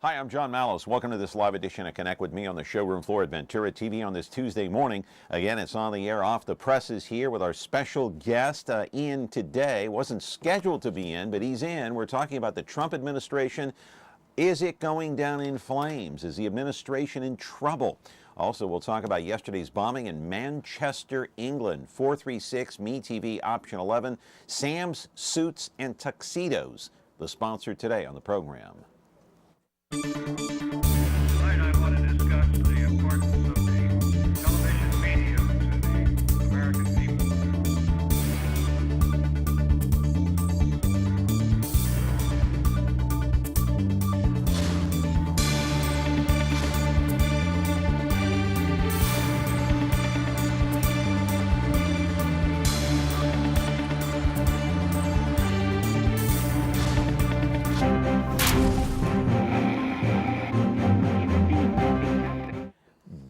Hi, I'm John Mallos. Welcome to this live edition of Connect with me on the showroom floor at Ventura TV on this Tuesday morning. Again, it's on the air off the presses here with our special guest in today. Wasn't scheduled to be in, but he's in. We're talking about the Trump administration. Is it going down in flames? Is the administration in trouble? Also, we'll talk about yesterday's bombing in Manchester, England. 436-MeTV option 11. Sam's Suits and Tuxedos, the sponsor today on the program. Tonight I want to discuss the importance of the television medium to the American people.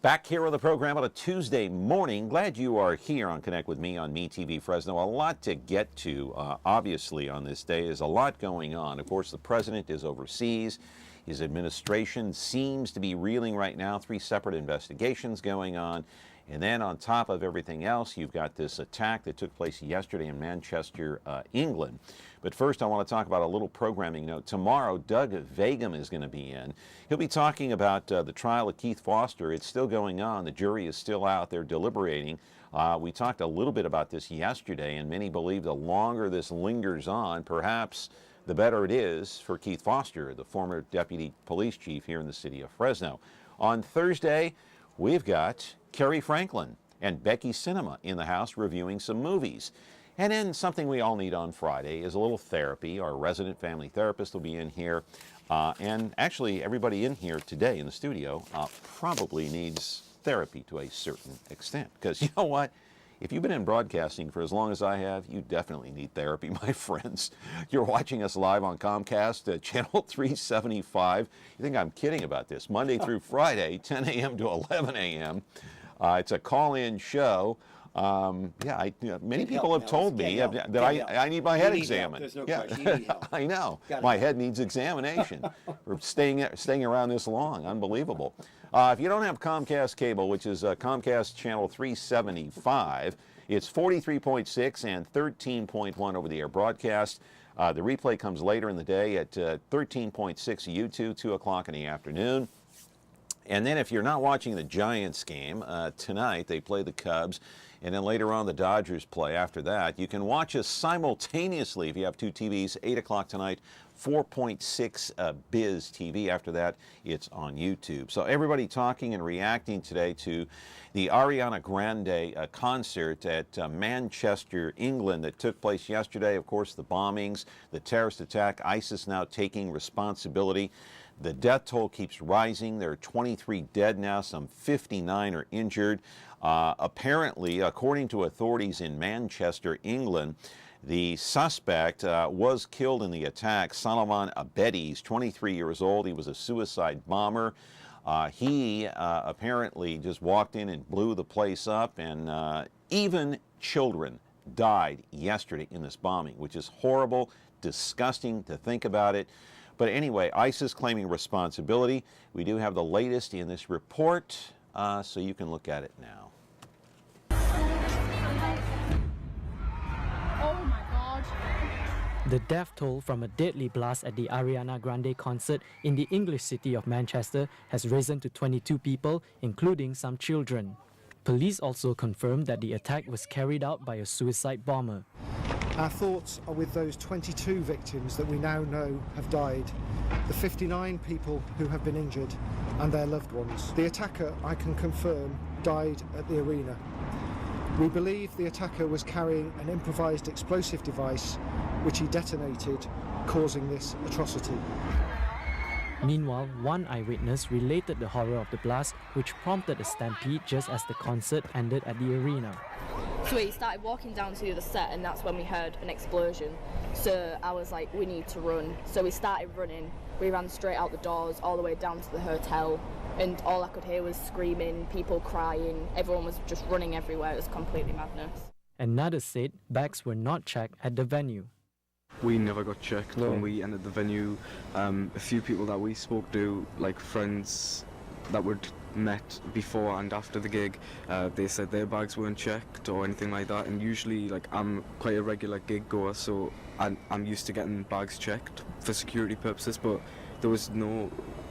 Back here on the program on a Tuesday morning. Glad you are here on Connect with me on MeTV Fresno. A lot to get to, obviously, on this day. There's a lot going on. Of course, the president is overseas. His administration seems to be reeling right now. 3 separate investigations going on. And then on top of everything else, you've got this attack that took place yesterday in Manchester, England. But first, I want to talk about a little programming note. Tomorrow, Doug Vagum is going to be in. He'll be talking about the trial of Keith Foster. It's still going on. The jury is still out there deliberating. We talked a little bit about this yesterday, and many believe the longer this lingers on, perhaps the better it is for Keith Foster, the former deputy police chief here in the city of Fresno. On Thursday, we've got Kerry Franklin and Becky Cinema in the house reviewing some movies. And then something we all need on Friday is a little therapy. Our resident family therapist will be in here. And actually, everybody in here today in the studio probably needs therapy to a certain extent. Because you know what? If you've been in broadcasting for as long as I have, you definitely need therapy, my friends. You're watching us live on Comcast, channel 375. You think I'm kidding about this? Monday through Friday, 10 a.m. to 11 a.m. It's a call-in show. Many people have told me that I need my head examined. There's no question. You need help. I know. My head needs examination for staying around this long. Unbelievable. If you don't have Comcast cable, which is Comcast channel 375, it's 43.6 and 13.1 over-the-air broadcast. The replay comes later in the day at 13.6 YouTube, 2 o'clock in the afternoon. And then if you're not watching the Giants game, tonight they play the Cubs, and then later on the Dodgers play after that. You can watch us simultaneously if you have 2 TVs, 8 o'clock tonight, 4.6 Biz TV. After that, it's on YouTube. So everybody talking and reacting today to the Ariana Grande concert at Manchester, England that took place yesterday. Of course, the bombings, the terrorist attack, ISIS now taking responsibility. The death toll keeps rising. There are 23 dead now. Some 59 are injured. Apparently, according to authorities in Manchester, England, the suspect was killed in the attack. Salman Abedi, he's 23 years old. He was a suicide bomber. He apparently just walked in and blew the place up, and even children died yesterday in this bombing, which is horrible, disgusting to think about it. But anyway, ISIS claiming responsibility. We do have the latest in this report, so you can look at it now. Oh my God. The death toll from a deadly blast at the Ariana Grande concert in the English city of Manchester has risen to 22 people, including some children. Police also confirmed that the attack was carried out by a suicide bomber. Our thoughts are with those 22 victims that we now know have died, the 59 people who have been injured, and their loved ones. The attacker, I can confirm, died at the arena. We believe the attacker was carrying an improvised explosive device which he detonated, causing this atrocity. Meanwhile, one eyewitness related the horror of the blast, which prompted a stampede just as the concert ended at the arena. So we started walking down to the other set, and that's when we heard an explosion. So I was like, we need to run. So we started running. We ran straight out the doors, all the way down to the hotel, and all I could hear was screaming, people crying. Everyone was just running everywhere. It was completely madness. Another said bags were not checked at the venue. We never got checked when we entered the venue. A few people that we spoke to, like friends that we'd met before and after the gig, they said their bags weren't checked or anything like that. And usually, like, I'm quite a regular gig goer, so I'm used to getting bags checked for security purposes. But there was no,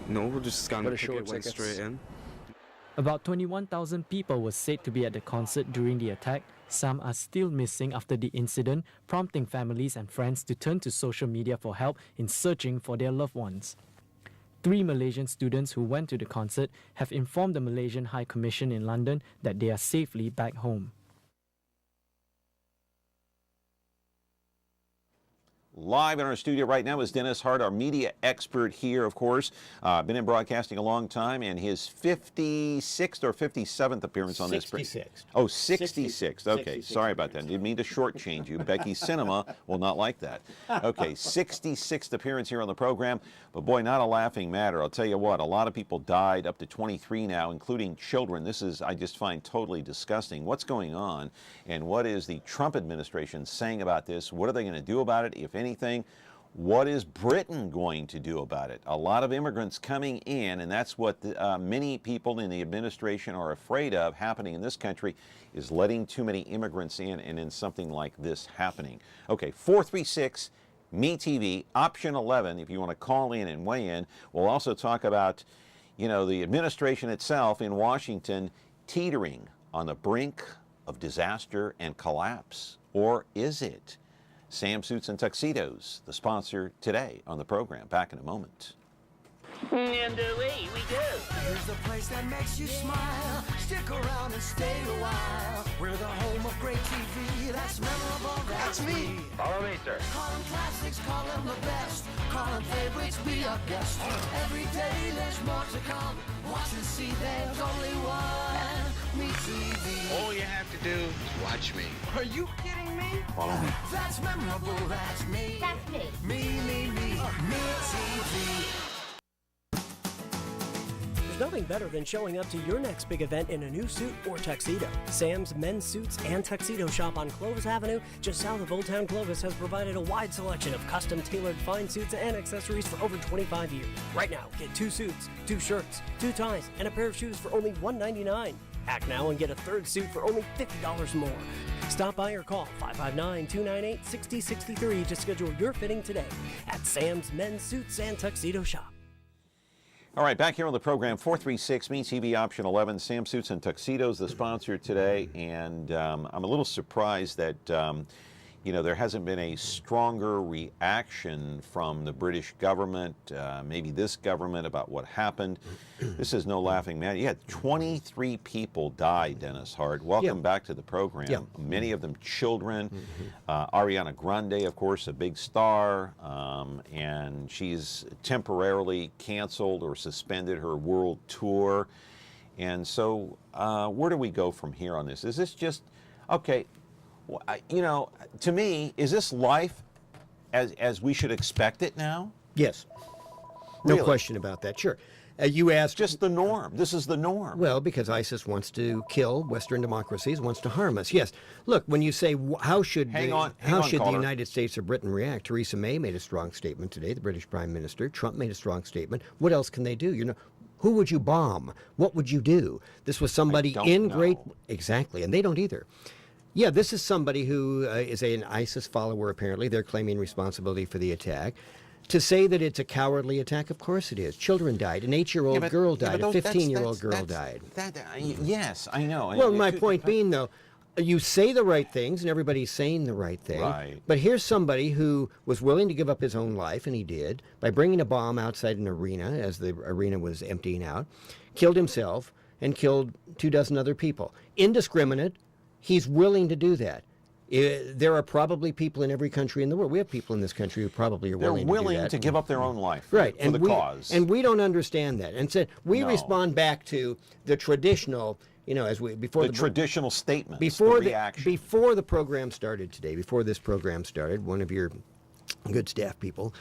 we'll just scan the ticket, went straight in. About 21,000 people were said to be at the concert during the attack. Some are still missing after the incident, prompting families and friends to turn to social media for help in searching for their loved ones. 3 Malaysian students who went to the concert have informed the Malaysian High Commission in London that they are safely back home. Live in our studio right now is Dennis Hart, our media expert here, of course. Been in broadcasting a long time, and his 56th or 57th appearance on this. 66. Oh, 66th. Okay, 66 sorry about that. Didn't mean to shortchange you. Becky Cinema will not like that. Okay, 66th appearance here on the program. But boy, not a laughing matter. I'll tell you what, a lot of people died, up to 23 now, including children. This is, I just find, totally disgusting. What's going on, and what is the Trump administration saying about this? What are they going to do about it, if anything? What is Britain going to do about it? A lot of immigrants coming in, and that's what many people in the administration are afraid of happening in this country, is letting too many immigrants in, and in something like this happening. Okay, 436 MeTV, option 11, if you want to call in and weigh in. We'll also talk about, you know, the administration itself in Washington teetering on the brink of disaster and collapse. Or is it? Sam Suits and Tuxedos, the sponsor today on the program. Back in a moment. And away we go. Here's a place that makes you smile. Stick around and stay a while. We're the home of great TV. That's memorable. That's me. Follow me, sir. Call them classics, call them the best. Call them favorites, be a guest. Every day there's more to come. Watch and see, there's only one. Me TV. All you have to do is watch me. Are you kidding me? Follow me. That's memorable. That's me. That's me. Me TV. There's nothing better than showing up to your next big event in a new suit or tuxedo. Sam's Men's Suits and Tuxedo Shop on Clovis Avenue, just south of Old Town Clovis, has provided a wide selection of custom-tailored fine suits and accessories for over 25 years. Right now, get 2 suits, 2 shirts, 2 ties, and a pair of shoes for only $199. Act now and get a 3rd suit for only $50 more. Stop by or call 559-298-6063 to schedule your fitting today at Sam's Men's Suits and Tuxedo Shop. All right, back here on the program, 436 MeTV option 11, Sam Suits and Tuxedos, the sponsor today, and I'm a little surprised that you know, there hasn't been a stronger reaction from the British government, maybe this government, about what happened. This is no laughing matter. You had 23 people die, Dennis Hart. Welcome back to the program. Many of them children. Ariana Grande, of course, a big star, and she's temporarily canceled or suspended her world tour. And so where do we go from here on this? Is this just, okay, you know, to me, is this life as we should expect it now? Yes. No question about that. Sure. You asked... Just the norm. This is the norm. Well, because ISIS wants to kill Western democracies, wants to harm us. Yes. Look, when you say, how should the United States or Britain react? Theresa May made a strong statement today, the British Prime Minister. Trump made a strong statement. What else can they do? You know, who would you bomb? What would you do? This was somebody in great... Exactly. And they don't either. Yeah, this is somebody who is an ISIS follower, apparently. They're claiming responsibility for the attack. To say that it's a cowardly attack, of course it is. Children died. An 8-year-old girl died. A 15-year-old girl died. Yes, I know. Well, my point being, though, you say the right things, and everybody's saying the right thing. Right. But here's somebody who was willing to give up his own life, and he did, by bringing a bomb outside an arena as the arena was emptying out, killed himself, and killed 24 other people. Indiscriminate. He's willing to do that. There are probably people in every country in the world. We have people in this country who probably are willing to do that. They're willing to give up their own life for the cause. And we don't understand that. And so we respond back to the traditional, you know, as we before the traditional statements, before the reaction. Before the program started today, before this program started, one of your good staff people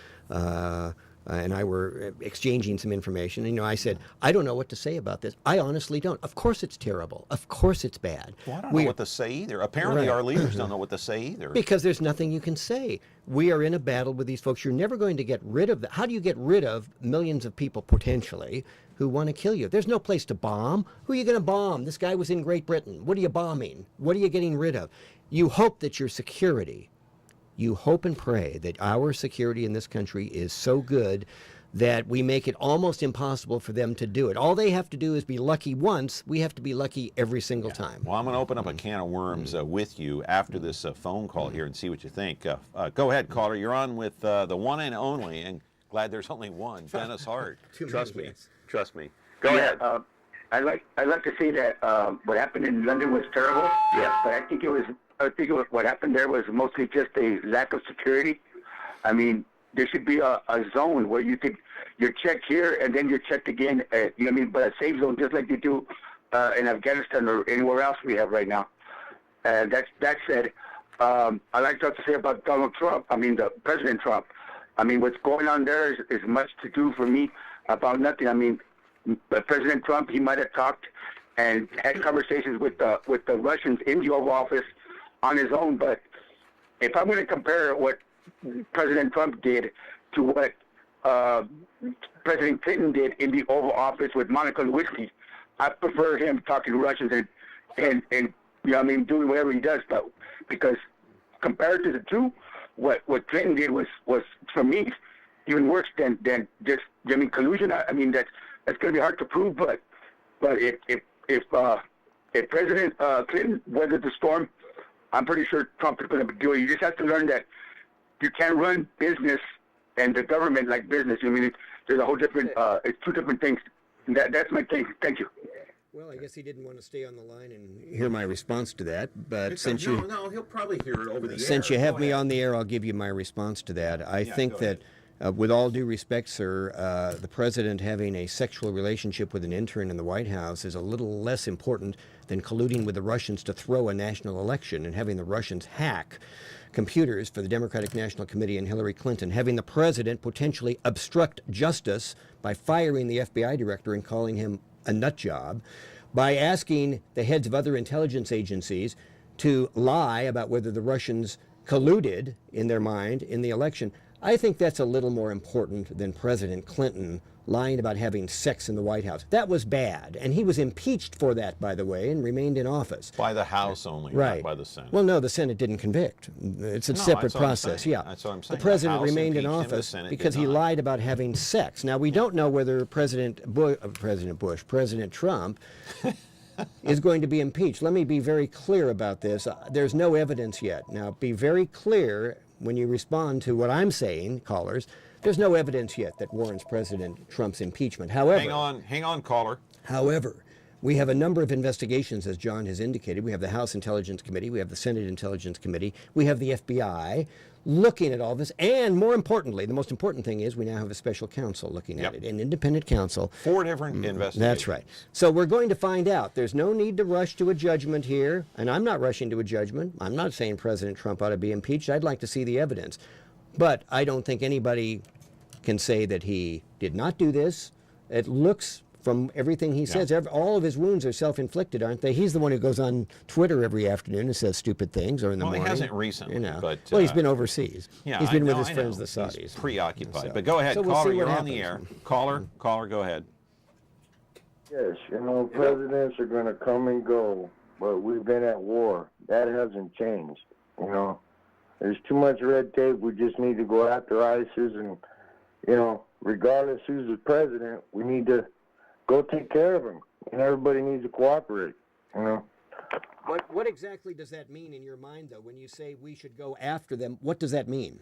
and I were exchanging some information. And, I said, I don't know what to say about this. I honestly don't. Of course it's terrible. Of course it's bad. Well, I don't know what to say either. Apparently our leaders don't know what to say either. Because there's nothing you can say. We are in a battle with these folks. You're never going to get rid of them. How do you get rid of millions of people potentially who want to kill you? There's no place to bomb. Who are you going to bomb? This guy was in Great Britain. What are you bombing? What are you getting rid of? You hope that your security, you hope and pray that our security in this country is so good that we make it almost impossible for them to do it. All they have to do is be lucky once. We have to be lucky every single time. Well, I'm going to open up a can of worms with you after this phone call here and see what you think. Go ahead, caller. You're on with the one and only, and glad there's only one, Dennis Hart. Trust me. Trust me. Go ahead. I like to say that what happened in London was terrible. Yeah. But I think it was what happened there was mostly just a lack of security. I mean, there should be a zone where you're checked here and then you're checked again. You know what I mean? But a safe zone, just like you do in Afghanistan or anywhere else we have right now. And that said, I like to say about Donald Trump. I mean, the President Trump. I mean, what's going on there is much to do for me about nothing. I mean, President Trump, he might have talked and had conversations with the Russians in the Oval Office on his own. But if I'm going to compare what President Trump did to what President Clinton did in the Oval Office with Monica Lewinsky, I prefer him talking to Russians and you know what I mean, doing whatever he does. But because compared to the two, what Clinton did was for me even worse than just collusion. I mean that's going to be hard to prove, but if President Clinton weathered the storm, I'm pretty sure Trump is going to do it. You just have to learn that you can't run business and the government like business. I mean, there's a whole different. It's two different things. That's my take. Thank you. Well, I guess he didn't want to stay on the line and hear my response to that. But no, he'll probably hear it over the air. Since you have me on the air, I'll give you my response to that. I think that. With all due respect, sir, the president having a sexual relationship with an intern in the White House is a little less important than colluding with the Russians to throw a national election and having the Russians hack computers for the Democratic National Committee and Hillary Clinton, having the president potentially obstruct justice by firing the FBI director and calling him a nut job, by asking the heads of other intelligence agencies to lie about whether the Russians colluded in their mind in the election. I think that's a little more important than President Clinton lying about having sex in the White House. That was bad, and he was impeached for that, by the way, and remained in office. By the House only, right. Not by the Senate. Well, no, the Senate didn't convict. It's a separate process, yeah. That's what I'm saying. The president remained in office because he lied about having sex. Now, we don't know whether President Trump is going to be impeached. Let me be very clear about this. There's no evidence yet. Now, be very clear when you respond to what I'm saying, callers. There's no evidence yet that warrants President Trump's impeachment. However, hang on, caller. However, we have a number of investigations, as John has indicated. We have the House Intelligence Committee, we have the Senate Intelligence Committee, we have the FBI looking at all this, and more importantly, the most important thing is we now have a special counsel looking at it, an independent counsel. 4 different investigations. That's right. So we're going to find out. There's no need to rush to a judgment here, and I'm not rushing to a judgment. I'm not saying President Trump ought to be impeached. I'd like to see the evidence. But I don't think anybody can say that he did not do this. It looks, from everything he says, all of his wounds are self-inflicted, aren't they? He's the one who goes on Twitter every afternoon and says stupid things, or in the morning. Well, he hasn't recently, but... well, he's been overseas. Yeah, he's been with his friends, the Saudis. He's preoccupied. But go ahead, caller, you're on the air. Caller, go ahead. Yes, presidents are going to come and go, but we've been at war. That hasn't changed, There's too much red tape. We just need to go after ISIS, and, regardless who's the president, we need to go take care of him, and everybody needs to cooperate, What exactly does that mean in your mind, though, when you say we should go after them? What does that mean?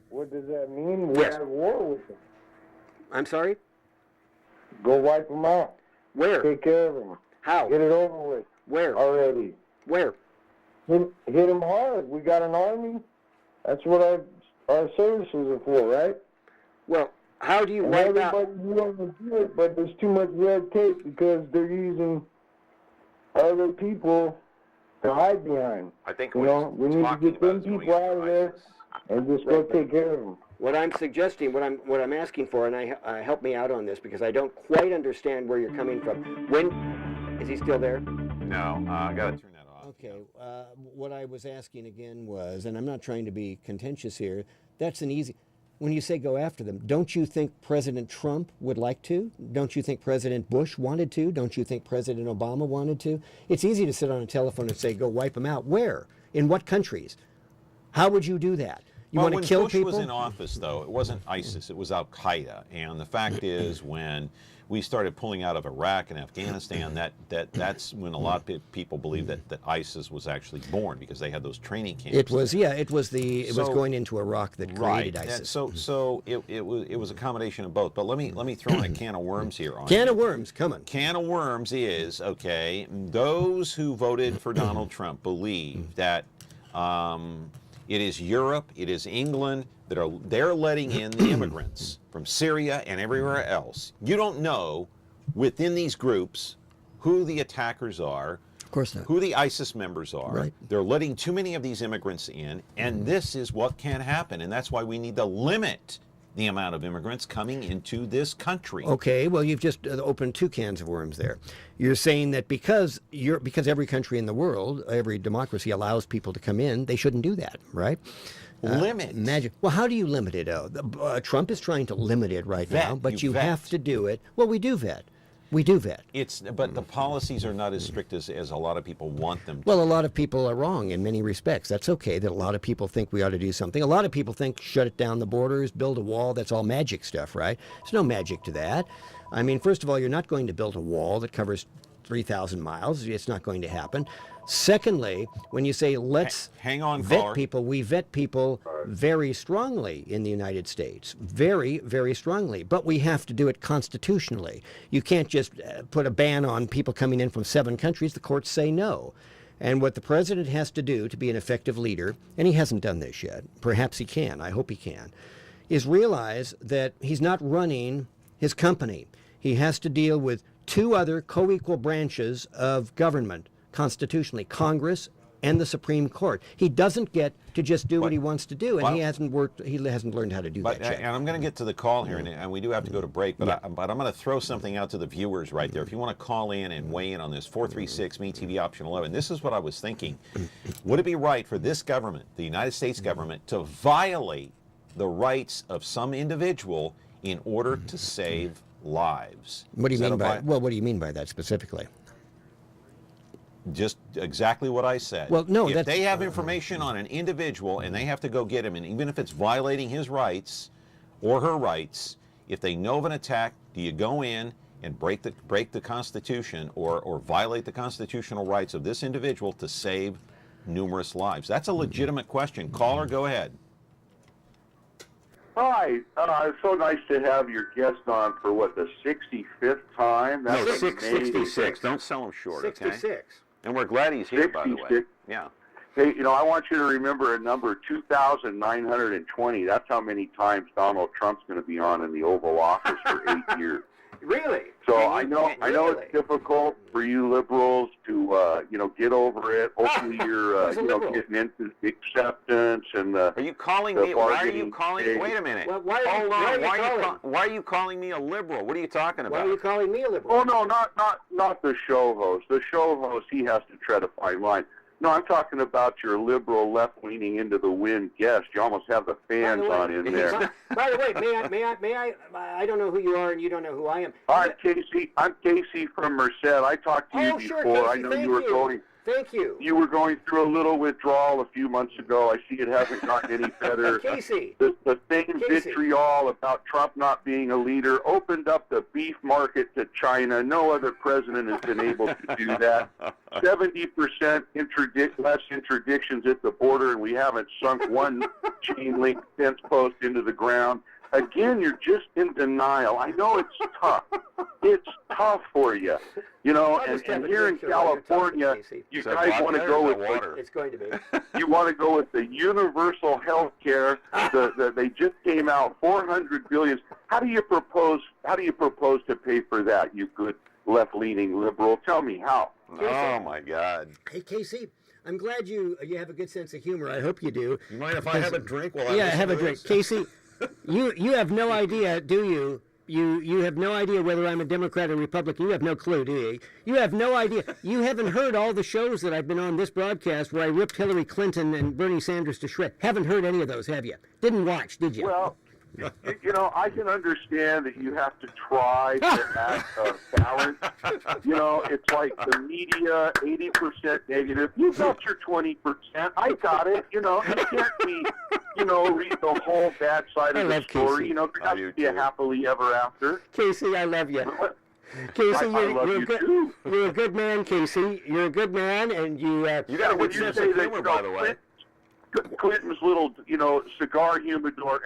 What does that mean? We're at war with them. I'm sorry? Go wipe them out. Where? Take care of them. How? Get it over with. Where? Already. Where? Hit them hard. We got an army. That's what our services are for, right? Well, how do you wipe out? Everybody wants to do it, but there's too much red tape because they're using other people to hide behind. I think we need to get them people out of there and just go take care of them. What I'm suggesting, what I'm asking for, and I help me out on this because I don't quite understand where you're coming from. When is he still there? No, I got to turn that off. Okay. What I was asking again was, and I'm not trying to be contentious here. That's an easy. When you say go after them, don't you think President Trump would like to? Don't you think President Bush wanted to? Don't you think President Obama wanted to? It's easy to sit on a telephone and say, go wipe them out. Where? In what countries? How would you do that? You want to kill people? When Bush was in office, though, it wasn't ISIS, it was Al-Qaeda. And the fact is, when we started pulling out of Iraq and Afghanistan, that's when a lot of people believed that ISIS was actually born, because they had those training camps. It was going into Iraq that created ISIS. So it was a combination of both. But let me throw in a can of worms here. Can of worms, come on. Can of worms is, okay, those who voted for Donald Trump believe that it is Europe, it is England they're letting in the immigrants from Syria and everywhere else. You don't know within these groups who the attackers are, of course not, who the ISIS members are. Right. They're letting too many of these immigrants in, and this is what can happen, and that's why we need to limit the amount of immigrants coming into this country. Okay, well, you've just opened two cans of worms there. You're saying that because every country in the world, every democracy allows people to come in, they shouldn't do that, right? Limit. Well, how do you limit it? Trump is trying to limit it right now, but you have to do it. Well, we do vet. We do vet. But the policies are not as strict as a lot of people want them to. Well, a lot of people are wrong in many respects. That's okay that a lot of people think we ought to do something. A lot of people think shut it down the borders, build a wall. That's all magic stuff, right? There's no magic to that. I mean, first of all, you're not going to build a wall that covers 3,000 miles. It's not going to happen. Secondly, when you say let's vet people, we vet people very strongly in the United States. Very, very strongly. But we have to do it constitutionally. You can't just put a ban on people coming in from 7 countries. The courts say no. And what the president has to do to be an effective leader, and he hasn't done this yet, perhaps he can, I hope he can, is realize that he's not running his company. He has to deal with 2 other co-equal branches of government constitutionally, Congress and the Supreme Court. He doesn't get to just do what he wants to do, and he hasn't learned how to do that yet. And I'm going to get to the call here, and we do have to go to break, but I'm going to throw something out to the viewers right there. If you want to call in and weigh in on this, 436-ME-TV option 11. This is what I was thinking. Would it be right for this government, the United States government, to violate the rights of some individual in order to save lives? What do you mean by what do you mean by that specifically? Just exactly what I said. Well, no, if they have information on an individual and they have to go get him, and even if it's violating his rights or her rights, if they know of an attack, do you go in and break the Constitution or violate the constitutional rights of this individual to save numerous lives? That's a legitimate question. Caller, go ahead. Hi, it's so nice to have your guest on for the 65th time. That's 66. Don't sell him short, 66. Okay? And we're glad he's here, by the way. Yeah. Hey, I want you to remember a number 2,920. That's how many times Donald Trump's going to be on in the Oval Office for 8 years. Really? So I know it's difficult for you liberals to get over it. Hopefully you're getting into acceptance and Are you calling me? Why are you calling? Wait a minute. Hold on. Why are you calling me a liberal? What are you talking about? Why are you calling me a liberal? Oh no, not the show host. The show host, he has to tread a fine line. No, I'm talking about your liberal, left-leaning, into the wind guest. You almost have the fans on in there. By the way, may I? I don't know who you are, and you don't know who I am. I'm Casey from Merced. I talked to you before. Sure, Casey, I know you were going. Thank you. You were going through a little withdrawal a few months ago. I see it hasn't gotten any better. Casey. The same vitriol about Trump not being a leader opened up the beef market to China. No other president has been able to do that. 70% less interdictions at the border, and we haven't sunk one chain link fence post into the ground. Again, you're just in denial. I know it's tough. It's tough for you. And here in California, you guys want to go with it's going to be. You want to go with the universal health care. They just came out $400 billion. How do you propose to pay for that? You good left-leaning liberal. Tell me how. Oh my God. Hey Casey, I'm glad you have a good sense of humor. I hope you do. You mind if I have a drink while I have a drink, Casey. You have no idea, do you? You have no idea whether I'm a Democrat or Republican. You have no clue, do you? You have no idea. You haven't heard all the shows that I've been on this broadcast where I ripped Hillary Clinton and Bernie Sanders to shreds. Haven't heard any of those, have you? Didn't watch, did you? Well, you know, I can understand that you have to try to act balanced. You know, it's like the media, 80% negative. You got your 20%. I got it. You know, you can't be, you know, read the whole bad side of the story. Casey. You know, there has to be a happily ever after. Casey, I love you. Casey, you're a good man, Casey. You're a good man, and you got a good sense of humor, by the way. Clinton's little, you know, cigar humidor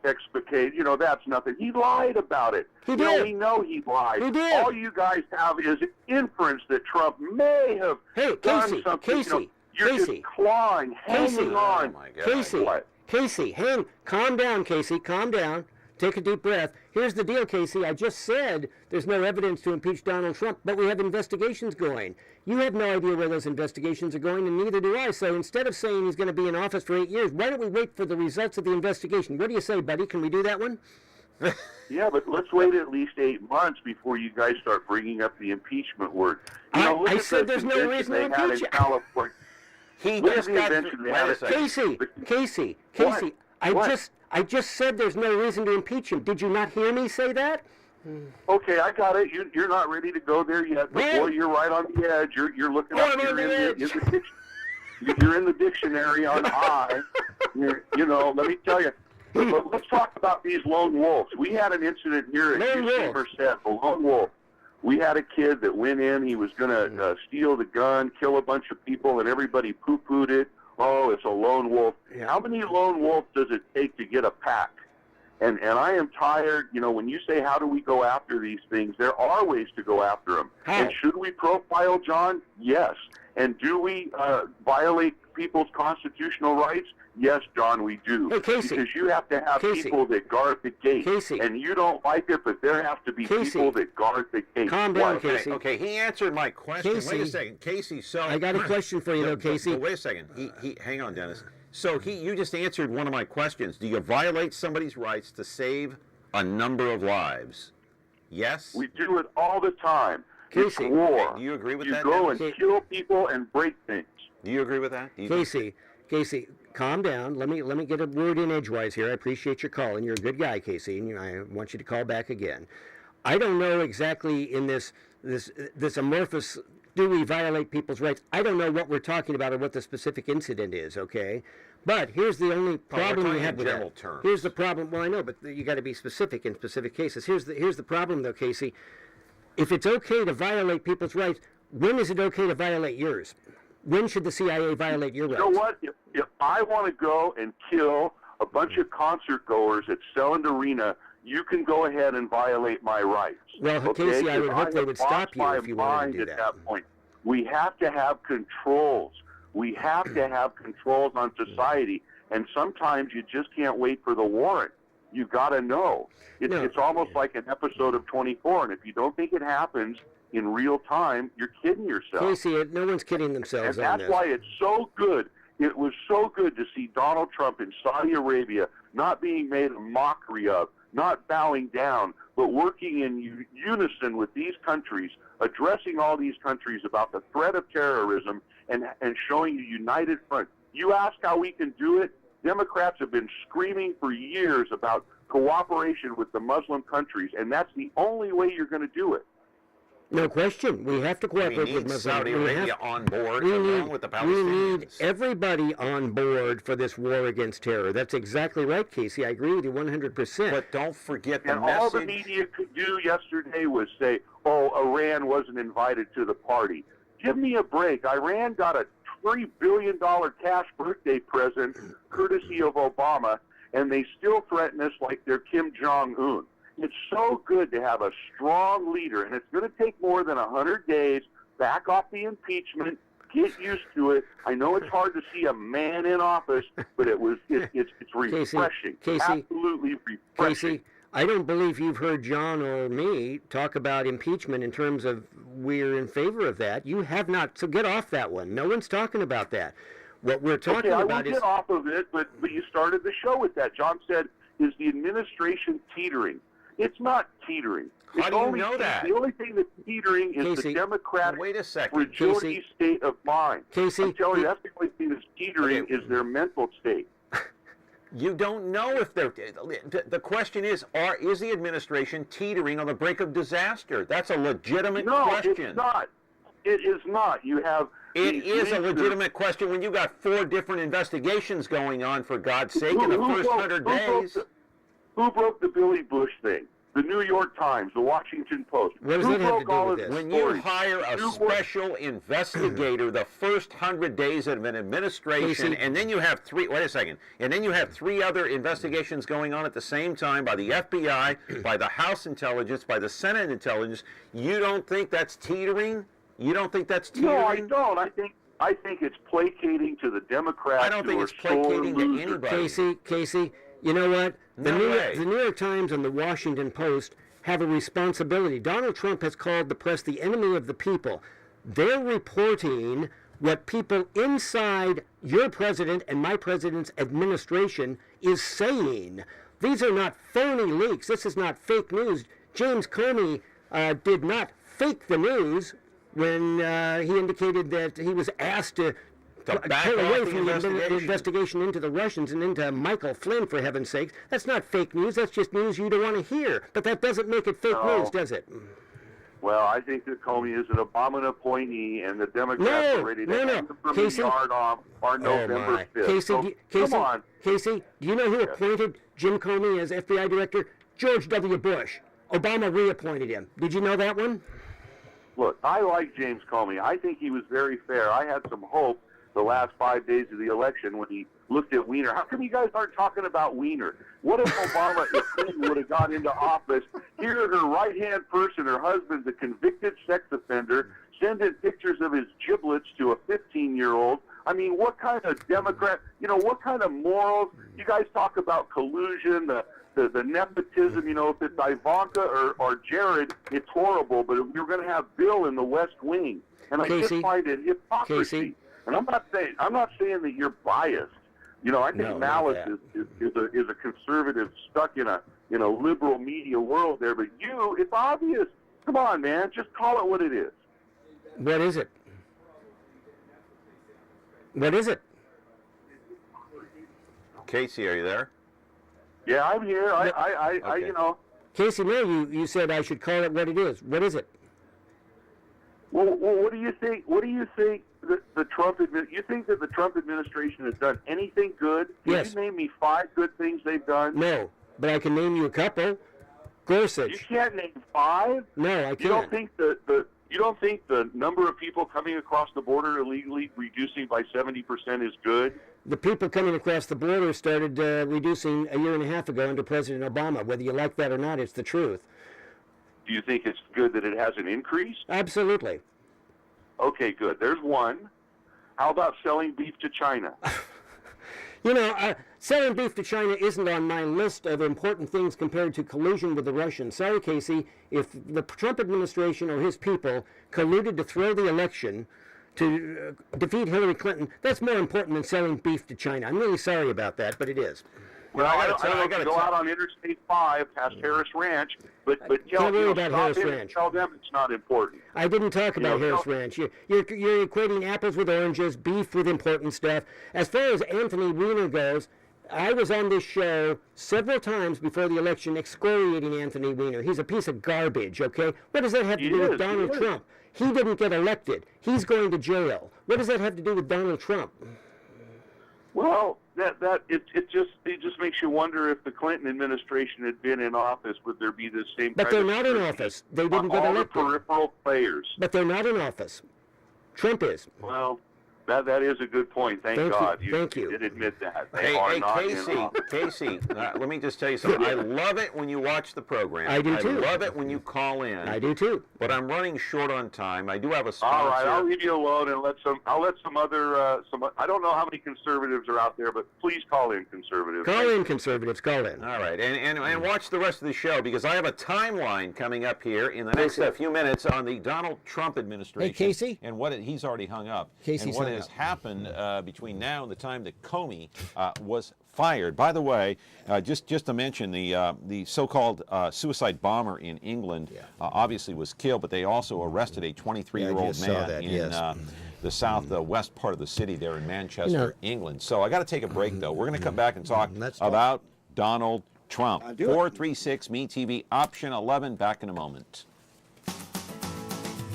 explicate, you know, that's nothing. He lied about it. He did. You know, we know he lied. He did. All you guys have is inference that Trump may have done something. Casey, you're Casey, just clawing, hanging on. Oh my God. Casey, What? Casey, calm down, Casey, calm down. Take a deep breath. Here's the deal, Casey. I just said there's no evidence to impeach Donald Trump, but we have investigations going. You have no idea where those investigations are going, and neither do I. So instead of saying he's going to be in office for 8 years, why don't we wait for the results of the investigation? What do you say, buddy? Can we do that one? Yeah, but let's wait at least 8 months before you guys start bringing up the impeachment word. You know, look I at said the there's no convention reason they to had impeach in you. California. He Look at just the got convention they wait had a at- second. Casey, What? I just said there's no reason to impeach him. Did you not hear me say that? Okay, I got it. You're not ready to go there yet, but boy, you're right on the edge. You're looking up. You're in the dictionary on high. You know, let me tell you. But let's talk about these lone wolves. We had an incident here at UC Merced, the lone wolf. We had a kid that went in. He was going to steal the gun, kill a bunch of people, and everybody poo-pooed it. Oh, it's a lone wolf. Yeah. How many lone wolves does it take to get a pack? And I am tired, you know, when you say how do we go after these things, there are ways to go after them. How? And should we profile John? Yes. And do we violate people's constitutional rights? Yes, John, we do. Hey, Casey. Because you have to have Casey. people that guard the gate. Casey. And you don't like it, but there have to be Casey. people that guard the gate. Calm down, What? Casey. Okay, he answered my question. Wait Casey. a second, Casey. So I got a question for you, though, Casey. But wait a second. Hang on, Dennis. So you just answered one of my questions. Do you violate somebody's rights to save a number of lives? Yes. We do it all the time. Casey. It's war. Do you agree with you that, go Dennis? and kill people and break things. Do you agree with that? Do you Casey, calm down. Let me get a word in edgewise here. I appreciate your call, and you're a good guy, Casey, and I want you to call back again. I don't know exactly in this amorphous, do we violate people's rights? I don't know what we're talking about or what the specific incident is, okay? But here's the only problem we have with general that. terms. Here's the problem. Well, I know, but you got to be specific in specific cases. Here's the problem, though, Casey. If it's okay to violate people's rights, when is it okay to violate yours? When should the CIA violate your rights? You know what? If I want to go and kill a bunch of concert goers at Selland Arena, you can go ahead and violate my rights. Well, okay? Casey, I would 'Cause hope they have would stop lost you my if you wanted to mind do at that. that point. We have to have controls. We have to have controls on society, and sometimes you just can't wait for the warrant. You got to know. It's almost like an episode of 24, and if you don't think it happens in real time, you're kidding yourself. Casey, no one's kidding themselves And on that's this. why it's so good. It was so good to see Donald Trump in Saudi Arabia not being made a mockery of, not bowing down, but working in unison with these countries, addressing all these countries about the threat of terrorism and showing a united front. You ask how we can do it? Democrats have been screaming for years about cooperation with the Muslim countries, and that's the only way you're going to do it. No question. We have to cooperate We with need Muslims. Saudi Arabia on board along with the We Palestinians. need everybody on board for this war against terror. That's exactly right, Casey. I agree with you 100%. But don't forget the And message. all the media could do yesterday was say, oh, Iran wasn't invited to the party. Give me a break. Iran got a $3 billion cash birthday present courtesy of Obama, and they still threaten us like they're Kim Jong-un. It's so good to have a strong leader, and it's going to take more than 100 days. Back off the impeachment. Get used to it. I know it's hard to see a man in office, but it's refreshing. Casey, absolutely refreshing. Casey, I don't believe you've heard John or me talk about impeachment in terms of we're in favor of that. You have not, so get off that one. No one's talking about that. What we're talking I about will is... get off of it, but you started the show with that. John said, is the administration teetering? It's not teetering. How do you know that? The only thing that's teetering is Casey, the Democratic wait a second. fragility state of mind. Casey, I'm telling you, that's the only thing that's teetering is their mental state. You don't know if they're. The question is the administration teetering on the brink of disaster? That's a legitimate question. No, it's not. It is not. You have. It is a legitimate question when you got 4 different investigations going on, for God's sake, in the first 100 days. Who broke the Billy Bush thing? The New York Times, the Washington Post. What does that have to do with this? When you hire a special investigator the first 100 days of an administration, and then you have 3, wait a second, and then you have 3 other investigations going on at the same time by the FBI, by the House Intelligence, by the Senate Intelligence, you don't think that's teetering? You don't think that's teetering? No, I don't. I think it's placating to the Democrats. I don't think it's placating to anybody. Casey, you know what? The New York Times and the Washington Post have a responsibility. Donald Trump has called the press the enemy of the people. They're reporting what people inside your president and my president's administration is saying. These are not phony leaks. This is not fake news. James Comey did not fake the news when he indicated that he was asked to pull away from the investigation into the Russians and into Michael Flynn, for heaven's sakes. That's not fake news. That's just news you don't want to hear. But that doesn't make it fake news, does it? Well, I think that Comey is an Obama appointee, and the Democrats are ready to hang the permanent guard off on November 5th. Come on. Casey, do you know who appointed Jim Comey as FBI director? George W. Bush. Obama reappointed him. Did you know that one? Look, I like James Comey. I think he was very fair. I had some hope the last 5 days of the election when he looked at Weiner. How come you guys aren't talking about Weiner? What if Obama, if Clinton would have got into office, here her right-hand person, her husband's a convicted sex offender, sending pictures of his giblets to a 15-year-old? I mean, what kind of Democrat, what kind of morals? You guys talk about collusion, the nepotism, if it's Ivanka or Jared, it's horrible, but if we're going to have Bill in the West Wing. And I just find it hypocrisy. Casey. And I'm not saying that you're biased. I think malice is a conservative stuck in a liberal media world there. But it's obvious. Come on, man, just call it what it is. What is it? What is it? Casey, are you there? Yeah, I'm here. Okay. Casey, no, you said I should call it what it is. What is it? Well, what do you think? What do you think the Trump? You think that the Trump administration has done anything good? Yes. Can you name me 5 good things they've done? No, but I can name you a couple. Gorsuch. You can't name 5. No, I can't. You don't think the number of people coming across the border illegally reducing by 70% is good? The people coming across the border started reducing a year and a half ago under President Obama. Whether you like that or not, it's the truth. Do you think it's good that it hasn't increased? Absolutely. Okay, good. There's one. How about selling beef to China? Selling beef to China isn't on my list of important things compared to collusion with the Russians. Sorry, Casey, if the Trump administration or his people colluded to throw the election to defeat Hillary Clinton, that's more important than selling beef to China. I'm really sorry about that, but it is. Well, I don't know, go out on Interstate 5 past Harris Ranch, but don't worry about Harris Ranch. Tell them it's not important. I didn't talk about Harris Ranch. You're equating apples with oranges, beef with important stuff. As far as Anthony Weiner goes, I was on this show several times before the election excoriating Anthony Weiner. He's a piece of garbage, okay? What does that have to do with Donald Trump? He didn't get elected. He's going to jail. What does that have to do with Donald Trump? Well, it just makes you wonder if the Clinton administration had been in office, would there be the same? But they're not in office. They didn't get elected. All the peripheral players. But they're not in office. Trump is. Well, that is a good point. Thank God. Thank you. Did admit that. Casey, let me just tell you something. I love it when you watch the program. I do too. I love it when you call in. I do too. But I'm running short on time. I do have a sponsor. All right, I'll leave you alone and I'll let some other I don't know how many conservatives are out there, but please call in conservatives. Conservatives, call in. All right, and watch the rest of the show because I have a timeline coming up here in the next few minutes on the Donald Trump administration. Hey, Casey. And he's already hung up. Casey's and what has happened between now and the time that Comey was fired. By the way, just to mention, the so-called suicide bomber in England obviously was killed, but they also arrested a 23-year-old man in the southwest part of the city there in Manchester, England. So I got to take a break, though. We're going to come back and talk about Donald Trump. 436-ME-TV, option 11, back in a moment.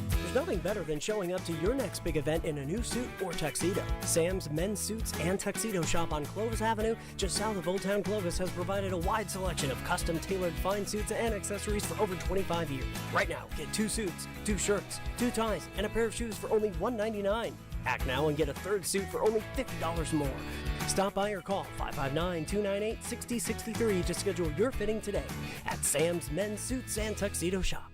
There's nothing better than showing up to your next big event in a new suit or tuxedo. Sam's Men's Suits and Tuxedo Shop on Clovis Avenue, just south of Old Town Clovis, has provided a wide selection of custom-tailored fine suits and accessories for over 25 years. Right now, get 2 suits, 2 shirts, 2 ties, and a pair of shoes for only $199. Act now and get a 3rd suit for only $50 more. Stop by or call 559-298-6063 to schedule your fitting today at Sam's Men's Suits and Tuxedo Shop.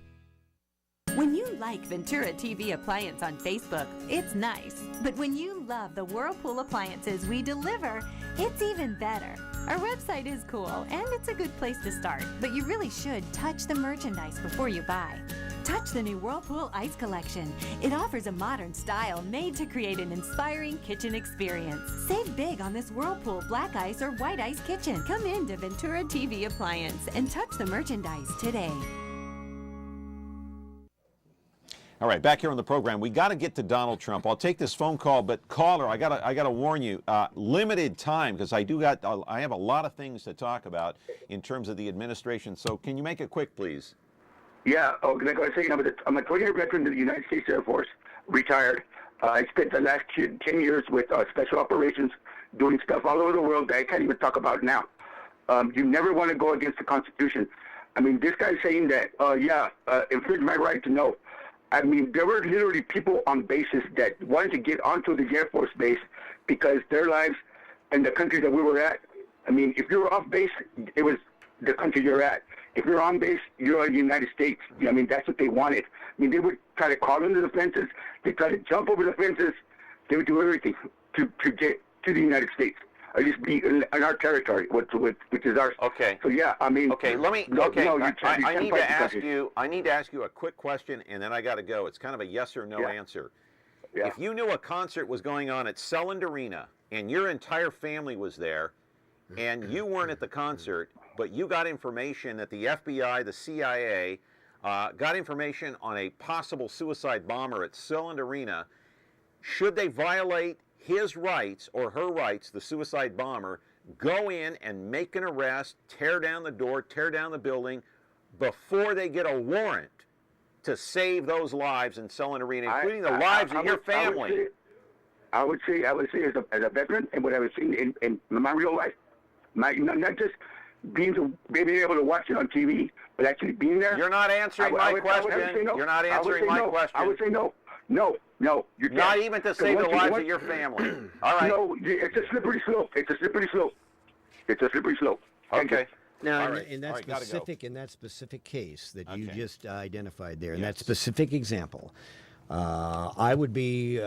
When you like Ventura TV Appliance on Facebook, it's nice. But when you love the Whirlpool appliances we deliver, it's even better. Our website is cool, and it's a good place to start, but you really should touch the merchandise before you buy. Touch the new Whirlpool Ice Collection. It offers a modern style made to create an inspiring kitchen experience. Save big on this Whirlpool Black Ice or White Ice kitchen. Come in to Ventura TV Appliance and touch the merchandise today. All right, back here on the program, we got to get to Donald Trump. I'll take this phone call, but caller, I gotta warn you, limited time, because I have a lot of things to talk about in terms of the administration. So can you make it quick, please? Yeah. Oh, like I was saying, I'm a 20-year veteran of the United States Air Force, retired. I spent the last 10 years with special operations, doing stuff all over the world that I can't even talk about now. You never want to go against the Constitution. I mean, this guy's saying that, infringe my right to know. I mean, there were literally people on bases that wanted to get onto the Air Force base because their lives and the country that we were at. I mean, if you were off base, it was the country you're at. If you're on base, you're in the United States. I mean, that's what they wanted. I mean, they would try to crawl into the fences. They try to jump over the fences. They would do everything to get to the United States. Or just be in our territory, which is ours. Okay. So yeah, I mean. Okay. Let me. I need to ask you. I need to ask you a quick question, and then I got to go. It's kind of a yes or no answer. Yeah. If you knew a concert was going on at Selland Arena, and your entire family was there, and you weren't at the concert, but you got information that the FBI, the CIA, got information on a possible suicide bomber at Selland Arena, should they violate his rights or her rights, the suicide bomber, go in and make an arrest, tear down the door, tear down the building, before they get a warrant to save those lives in Selland Arena, including the lives of your family? I would say as a veteran, and what I was seeing in my real life, not just being able to watch it on TV, but actually being there. You're not answering my question. You're not answering my question. I would say no. No, you can't. Not even to save the lives of your family. All right. No, it's a slippery slope. Okay. Now, in that specific case that you just identified there, in that specific example, I would be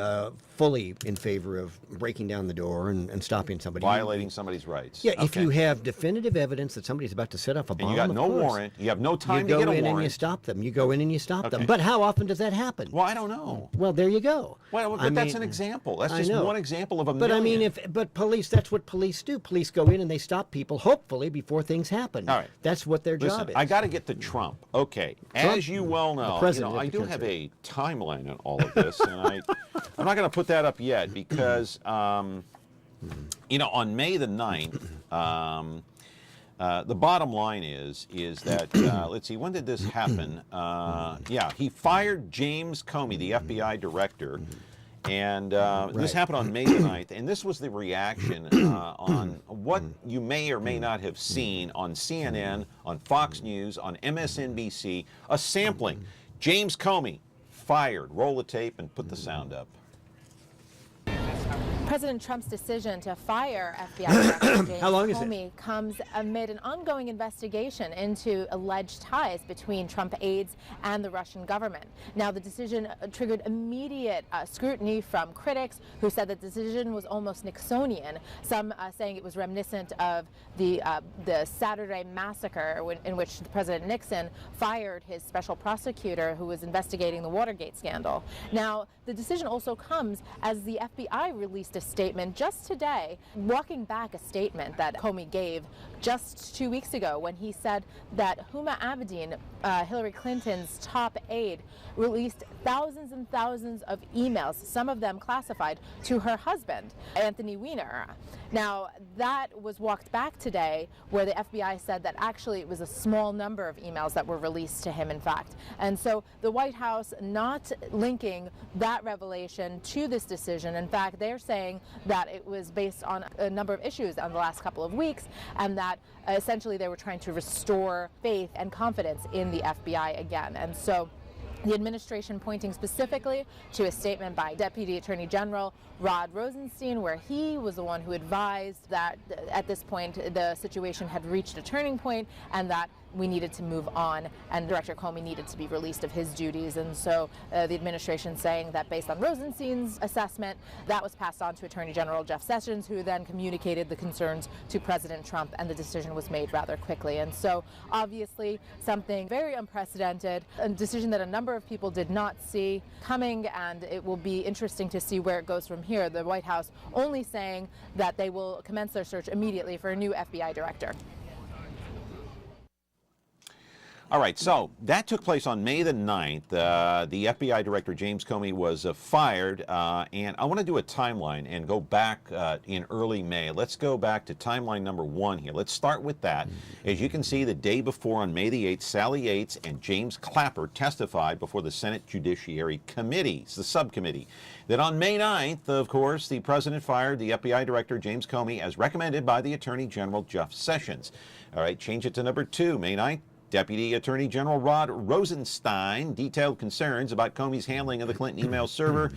fully in favor of breaking down the door and stopping somebody. Violating somebody's rights. Yeah, if you have definitive evidence that somebody's about to set off a bomb, and you got no warrant, you have no time to get a warrant. You go in and you stop them. You go in and you stop them. But how often does that happen? Well, I don't know. Well, there you go. Well, but that's an example. That's just one example of a million. But I mean, but police, that's what police do. Police go in and they stop people, hopefully, before things happen. All right. That's what their job is. I got to get to Trump. Okay. Trump, as you well know, I do have a timeline on all of this, and I'm not going to put that up yet because, on May the 9th, the bottom line is that, let's see, when did this happen? He fired James Comey, the FBI director, and this happened on May the 9th, and this was the reaction on what you may or may not have seen on CNN, on Fox News, on MSNBC, a sampling. James Comey fired. Roll the tape and put the sound up. President Trump's decision to fire FBI Director James Comey comes amid an ongoing investigation into alleged ties between Trump aides and the Russian government. Now, the decision triggered immediate scrutiny from critics who said the decision was almost Nixonian, some saying it was reminiscent of the Saturday massacre in which President Nixon fired his special prosecutor who was investigating the Watergate scandal. Now, the decision also comes as the FBI released a statement just today, walking back a statement that Comey gave just 2 weeks ago when he said that Huma Abedin, Hillary Clinton's top aide, released thousands and thousands of emails, some of them classified, to her husband, Anthony Weiner. Now, that was walked back today, where the FBI said that actually it was a small number of emails that were released to him, in fact. And so the White House not linking that revelation to this decision. In fact, they're saying that it was based on a number of issues on the last couple of weeks, and that essentially they were trying to restore faith and confidence in the FBI again. And so the administration pointing specifically to a statement by Deputy Attorney General Rod Rosenstein, where he was the one who advised that at this point the situation had reached a turning point and that we needed to move on, and Director Comey needed to be released of his duties. And so the administration saying that based on Rosenstein's assessment, that was passed on to Attorney General Jeff Sessions, who then communicated the concerns to President Trump, and the decision was made rather quickly. And so obviously something very unprecedented, a decision that a number of people did not see coming, and it will be interesting to see where it goes from here. The White House only saying that they will commence their search immediately for a new FBI director. All right, so that took place on May the 9th. The FBI Director James Comey was fired, and I want to do a timeline and go back in early May. Let's go back to timeline number 1 here. Let's start with that. As you can see, the day before, on May the 8th, Sally Yates and James Clapper testified before the Senate Judiciary Committee, the subcommittee. Then on May 9th, of course, the President fired the FBI Director James Comey as recommended by the Attorney General Jeff Sessions. All right, change it to number 2, May 9th. Deputy Attorney General Rod Rosenstein detailed concerns about Comey's handling of the Clinton email server.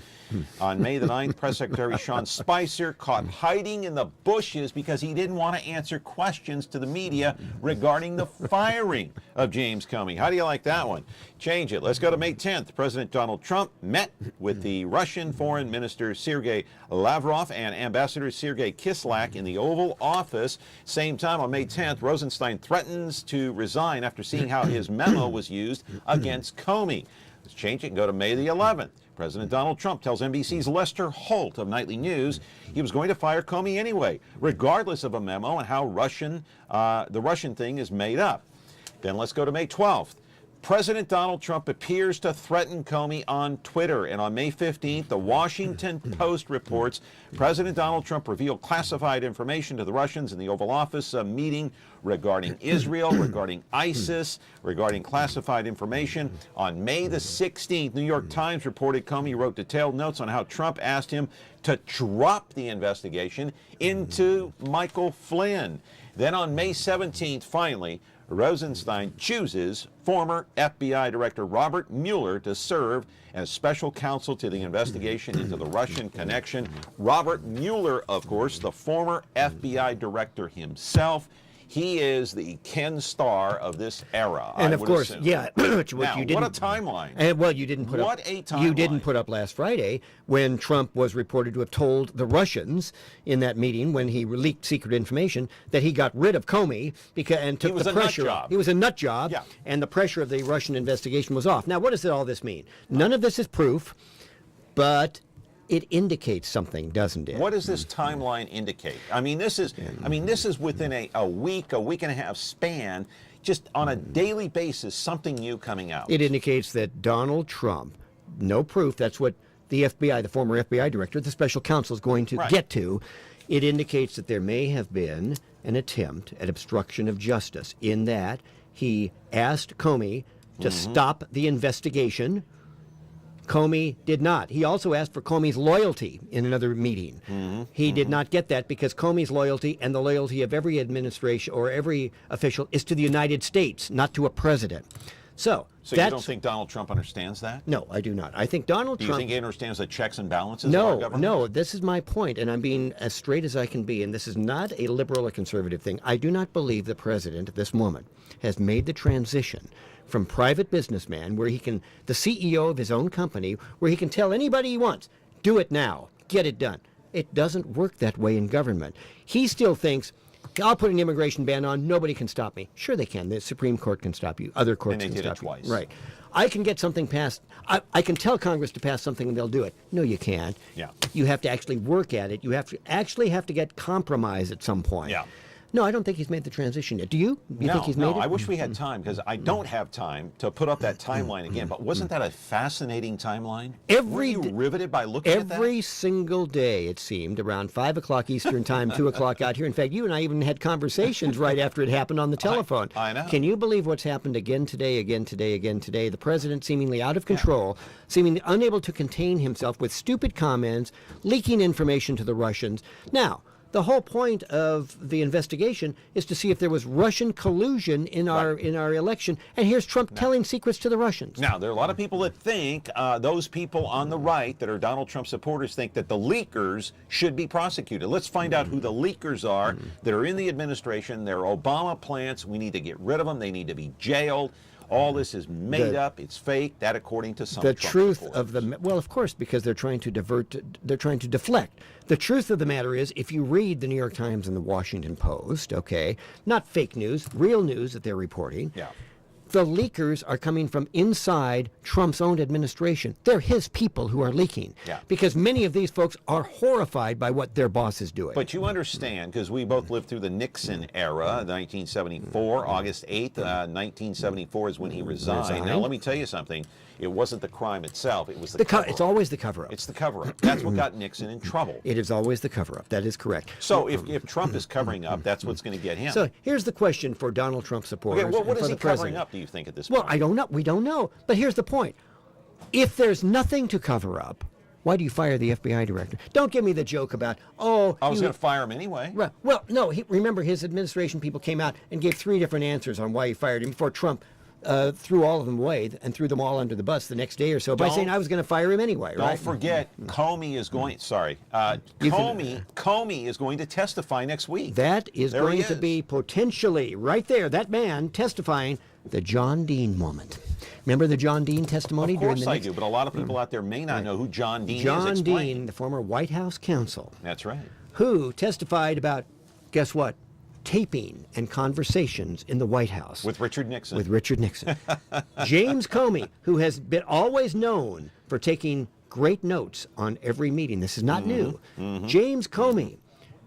On May the 9th, Press Secretary Sean Spicer caught hiding in the bushes because he didn't want to answer questions to the media regarding the firing of James Comey. How do you like that one? Change it. Let's go to May 10th. President Donald Trump met with the Russian Foreign Minister Sergei Lavrov and Ambassador Sergei Kislyak in the Oval Office. Same time on May 10th, Rosenstein threatens to resign after seeing how his memo was used against Comey. Let's change it and go to May the 11th. President Donald Trump tells NBC's Lester Holt of Nightly News he was going to fire Comey anyway, regardless of a memo and how the Russian thing is made up. Then let's go to May 12th. President Donald Trump appears to threaten Comey on Twitter, and on May 15th, the Washington Post reports President Donald Trump revealed classified information to the Russians in the Oval Office meeting regarding Israel, regarding ISIS, regarding classified information. On May the 16th, New York Times reported Comey wrote detailed notes on how Trump asked him to drop the investigation into Michael Flynn. Then on May 17th, finally, Rosenstein chooses former FBI Director Robert Mueller to serve as special counsel to the investigation into the Russian connection. Robert Mueller, of course, the former FBI Director himself. He is the Ken Starr of this era. And of course, assume. yeah. Now, what a timeline! And well, you didn't put what up. A timeline. You didn't put up last Friday when Trump was reported to have told the Russians in that meeting when he leaked secret information that he got rid of Comey and took the pressure off. He was a nut job, yeah. And the pressure of the Russian investigation was off. Now, what does all this mean? None of this is proof, but it indicates something, doesn't it? What does this timeline indicate? I mean, this is within a week and a half span, just on a daily basis, something new coming out. It indicates that Donald Trump, no proof, that's what the FBI, the former FBI director, the special counsel is going to get to. It indicates that there may have been an attempt at obstruction of justice in that he asked Comey to stop the investigation. Comey did not. He also asked for Comey's loyalty in another meeting. He did not get that because Comey's loyalty and the loyalty of every administration or every official is to the United States, not to a president. So you don't think Donald Trump understands that? No, I do not. I think Donald Trump... Do you think he understands the checks and balances of our government? No, this is my point, and I'm being as straight as I can be, and this is not a liberal or conservative thing. I do not believe the president at this moment has made the transition from private businessman, where he can, the CEO of his own company, where he can tell anybody he wants, do it now, get it done. It doesn't work that way in government. He still thinks I'll put an immigration ban on. Nobody can stop me. Sure they can. The Supreme Court can stop you. Other courts can stop you. And they did it twice. Right. I can get something passed. I can tell Congress to pass something and they'll do it. No, you can't. Yeah. You have to actually work at it. You have to actually get compromise at some point. Yeah. No, I don't think he's made the transition yet. Do you? You think he's made it? I wish we had time, because I don't have time to put up that timeline again. But wasn't that a fascinating timeline? Were you riveted by looking at that? Every single day, it seemed, around 5 o'clock Eastern Time, 2 o'clock out here. In fact, you and I even had conversations right after it happened on the telephone. I know. Can you believe what's happened again today, again today, again today? The president seemingly out of control, seemingly unable to contain himself with stupid comments, leaking information to the Russians. Now, the whole point of the investigation is to see if there was Russian collusion in our election, and here's Trump telling secrets to the Russians. Now, there are a lot of people that think, those people on the right that are Donald Trump supporters think that the leakers should be prosecuted. Let's find out who the leakers are that are in the administration. They're Obama plants. We need to get rid of them. They need to be jailed. All this is made up. It's fake. That, according to some The Trump truth supporters. of the well, of course, because they're trying to divert. They're trying to deflect. The truth of the matter is, if you read the New York Times and the Washington Post, okay, not fake news, real news that they're reporting. Yeah. The leakers are coming from inside Trump's own administration. They're his people who are leaking. Yeah. Because many of these folks are horrified by what their boss is doing. But you understand, because we both lived through the Nixon era, 1974, August 8th, 1974 is when he resigned. Now, let me tell you something. It wasn't the crime itself. It was the cover-up. It's always the cover-up. It's the cover-up. That's what got Nixon in trouble. It is always the cover-up. That is correct. So if Trump is covering up, that's what's going to get him. So here's the question for Donald Trump supporters. Okay, well, what and is for he the covering president. up, do you think, at this point? Well, I don't know. We don't know. But here's the point. If there's nothing to cover up, why do you fire the FBI director? Don't give me the joke about, I was going to fire him anyway. Right. Well, no, remember his administration people came out and gave 3 different answers on why he fired him before Trump threw all of them away and threw them all under the bus the next day or so by saying I was going to fire him anyway, right? Don't forget, Comey is going, Comey is going to testify next week. That is going to be potentially, right there, that man testifying, the John Dean moment. Remember the John Dean testimony? Of course during the I do, but a lot of people out there may not know who John Dean is. John Explain. Dean, the former White House counsel. That's right. Who testified about, guess what? Taping and conversations in the White House. With Richard Nixon. With Richard Nixon. James Comey, who has been always known for taking great notes on every meeting. This is not new. James Comey,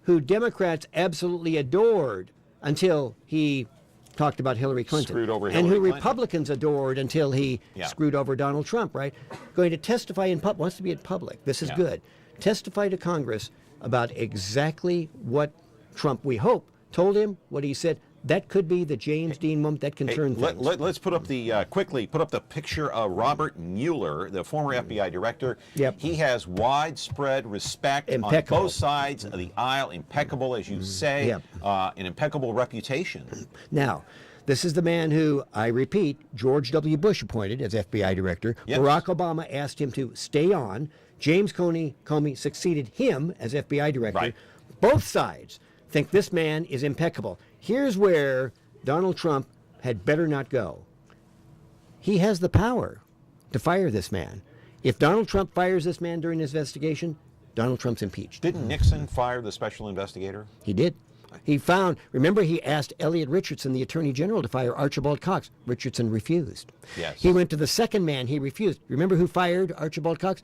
who Democrats absolutely adored until he talked about Hillary Clinton. Screwed over and Hillary who Clinton. Republicans adored until he screwed over Donald Trump, right? Going to testify in public, wants to be in public. This is good. Testify to Congress about exactly what Trump, we hope, told him, what he said. That could be the James Dean moment that can turn things. Let's put up the, quickly, put up the picture of Robert Mueller, the former FBI director. Yep. He has widespread respect on both sides of the aisle, impeccable, as you say, an impeccable reputation. Now, this is the man who, I repeat, George W. Bush appointed as FBI director. Yes. Barack Obama asked him to stay on. James Comey succeeded him as FBI director. Right. Both sides think this man is impeccable. Here's where Donald Trump had better not go. He has the power to fire this man. If Donald Trump fires this man during his investigation, Donald Trump's impeached. Didn't Nixon fire the special investigator? He did. He found, remember, he asked Elliot Richardson, the Attorney General, to fire Archibald Cox. Richardson refused. Yes. He went to the second man, he refused. Remember who fired Archibald Cox?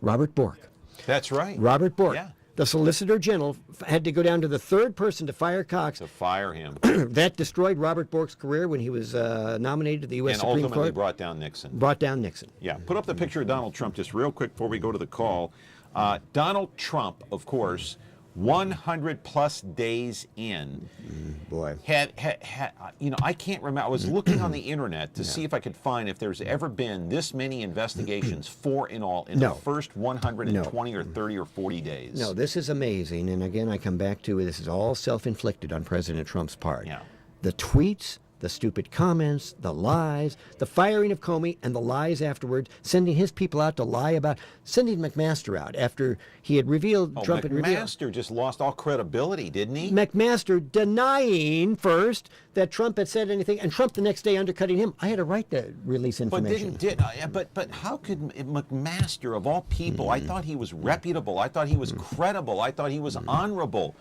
Robert Bork. That's right. Robert Bork. Yeah. The Solicitor General had to go down to the third person to fire Cox. To fire him. That destroyed Robert Bork's career when he was nominated to the U.S. Supreme Court. And ultimately brought down Nixon. Brought down Nixon. Yeah. Put up the picture of Donald Trump just real quick before we go to the call. Donald Trump, of course, 100 plus days in. Boy. Had I can't remember. I was looking on the internet to see if I could find if there's ever been this many investigations, 4 in all, in the first 120 or 30 or 40 days. No, this is amazing. And again, I come back to this is all self-inflicted on President Trump's part. Yeah. The tweets, the stupid comments, the lies, the firing of Comey, and the lies afterwards, sending his people out to lie about, sending McMaster out after he had revealed, Trump had revealed. McMaster just lost all credibility, didn't he? McMaster denying first that Trump had said anything, and Trump the next day undercutting him. I had a right to release information. But how could McMaster, of all people, I thought he was reputable, I thought he was credible, I thought he was honorable.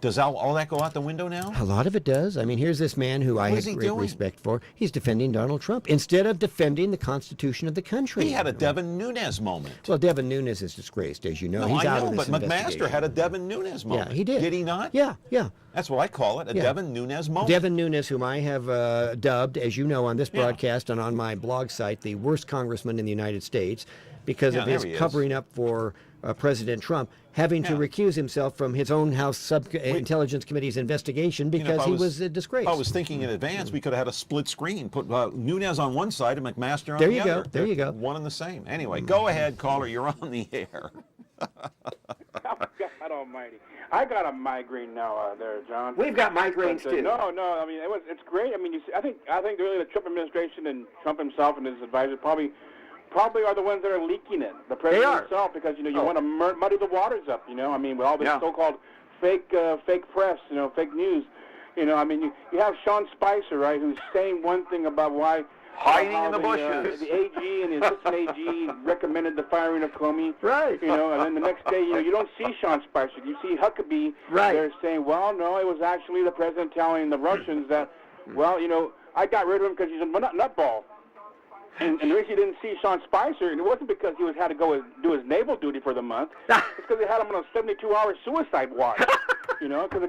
Does all that go out the window now? A lot of it does. I mean, here's this man who I What have is he great doing? respect for. He's defending Donald Trump instead of defending the Constitution of the country. He had a Devin Nunes moment. Well, Devin Nunes is disgraced, as you know. No, He's I out know, of this but McMaster investigation. had a Devin Nunes moment. Yeah, he did. Did he not? Yeah, yeah. That's what I call it, a Yeah. Devin Nunes moment. Devin Nunes, whom I have dubbed, as you know, on this broadcast and on my blog site, the worst congressman in the United States because Yeah, of his there he is. covering up for President Trump, having to recuse himself from his own House Intelligence Committee's investigation You know, because if I he was a disgrace. If I was thinking in advance, we could have had a split screen, put Nunes on one side and McMaster on There the you other. go, there you go. One and the same. Anyway, go ahead, caller. You're on the air. God almighty. I got a migraine now there, John. We've got migraines, But, too. No, I mean, it's great. I mean, you see, I think really the Trump administration and Trump himself and his advisors probably are the ones that are leaking it. The president himself, because, you want to muddy the waters up, I mean, with all this so-called fake press, fake news. I mean, you have Sean Spicer, right, who's saying one thing about why hiding how in the bushes. The AG and the assistant AG recommended the firing of Comey. Right. And then the next day, you don't see Sean Spicer. You see Huckabee there saying, well, no, it was actually the president telling the Russians that, well, I got rid of him because he's a nutball. And the reason you didn't see Sean Spicer, and it wasn't because he had to go do his naval duty for the month. It's because they had him on a 72-hour suicide watch. Because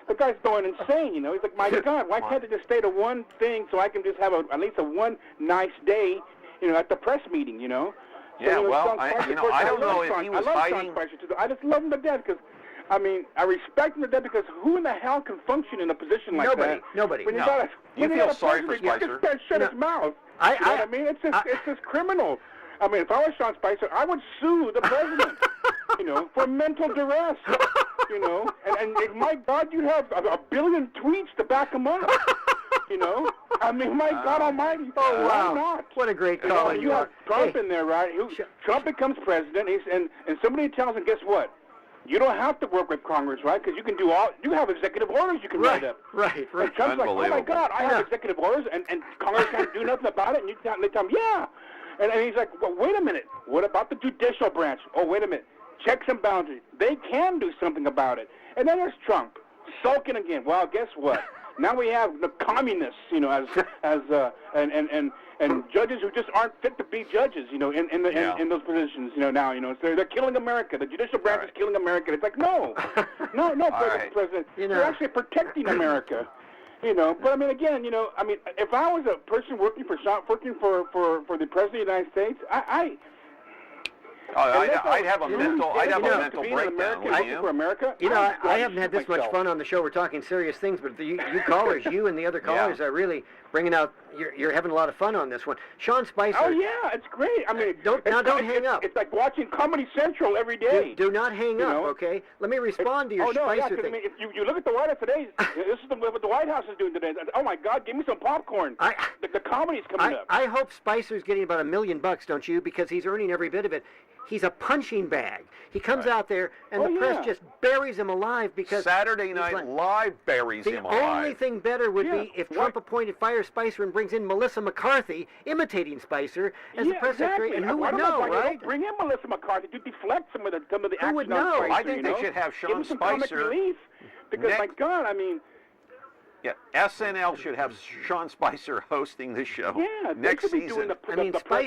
the guy's going insane. He's like, my God, why can't they just stay to one thing so I can just have at least one nice day, at the press meeting, So, Yeah, well, Sean Spicer, I don't know if Sean, he was I love hiding. Sean Spicer too. I just love him to death because, I mean, I respect him to death because who in the hell can function in a position like that? Nobody. When you No. got You when feel got a sorry for president, Spicer? You just can't shut his mouth. You know what I mean? It's just criminal. I mean, if I was Sean Spicer, I would sue the president, for mental duress, and my God, you'd have a billion tweets to back him up, I mean, my God Almighty, why not? What a great caller you have Trump in there, right? Trump becomes president, and somebody tells him, guess what? You don't have to work with Congress, right? Because you have executive orders you can write up. Right. And Trump's like, oh my God, I have executive orders, and Congress can't do nothing about it. And they tell him, yeah. And he's like, well, wait a minute. What about the judicial branch? Oh, wait a minute. Checks and boundaries. They can do something about it. And then there's Trump sulking again. Well, guess what? Now we have the communists, and judges who just aren't fit to be judges, in those positions, now, so they're killing America. The judicial branch is killing America. It's like, no, President. You're actually protecting America. But I mean, again, if I was a person working for the President of the United States, I'd have a mental breakdown. For America. I haven't had this much fun on the show. We're talking serious things, but you callers, you and the other callers are really bringing out. You're having a lot of fun on this one. Sean Spicer. Oh yeah, it's great. I mean, don't hang up. It's like watching Comedy Central every day. Do not hang up, okay? Let me respond to your Spicer thing. I mean, if you look at the White House today, this is what the White House is doing today. Oh my God, give me some popcorn. The comedy's coming up. I hope Spicer's getting about $1 million, don't you? Because he's earning every bit of it. He's a punching bag. He comes out there, and the press just buries him alive because Saturday Night Live buries him alive. The only thing better would be if Trump appointed Fire Spicer and brings in Melissa McCarthy, imitating Spicer, as the press secretary, and who would know, right? Bring in Melissa McCarthy to deflect some of the action. Who would know? Spicer, I think they should have Sean Give him some comic Spicer. relief. Because, my God, I mean... Yeah, SNL should have Sean Spicer hosting the show next season. season. The press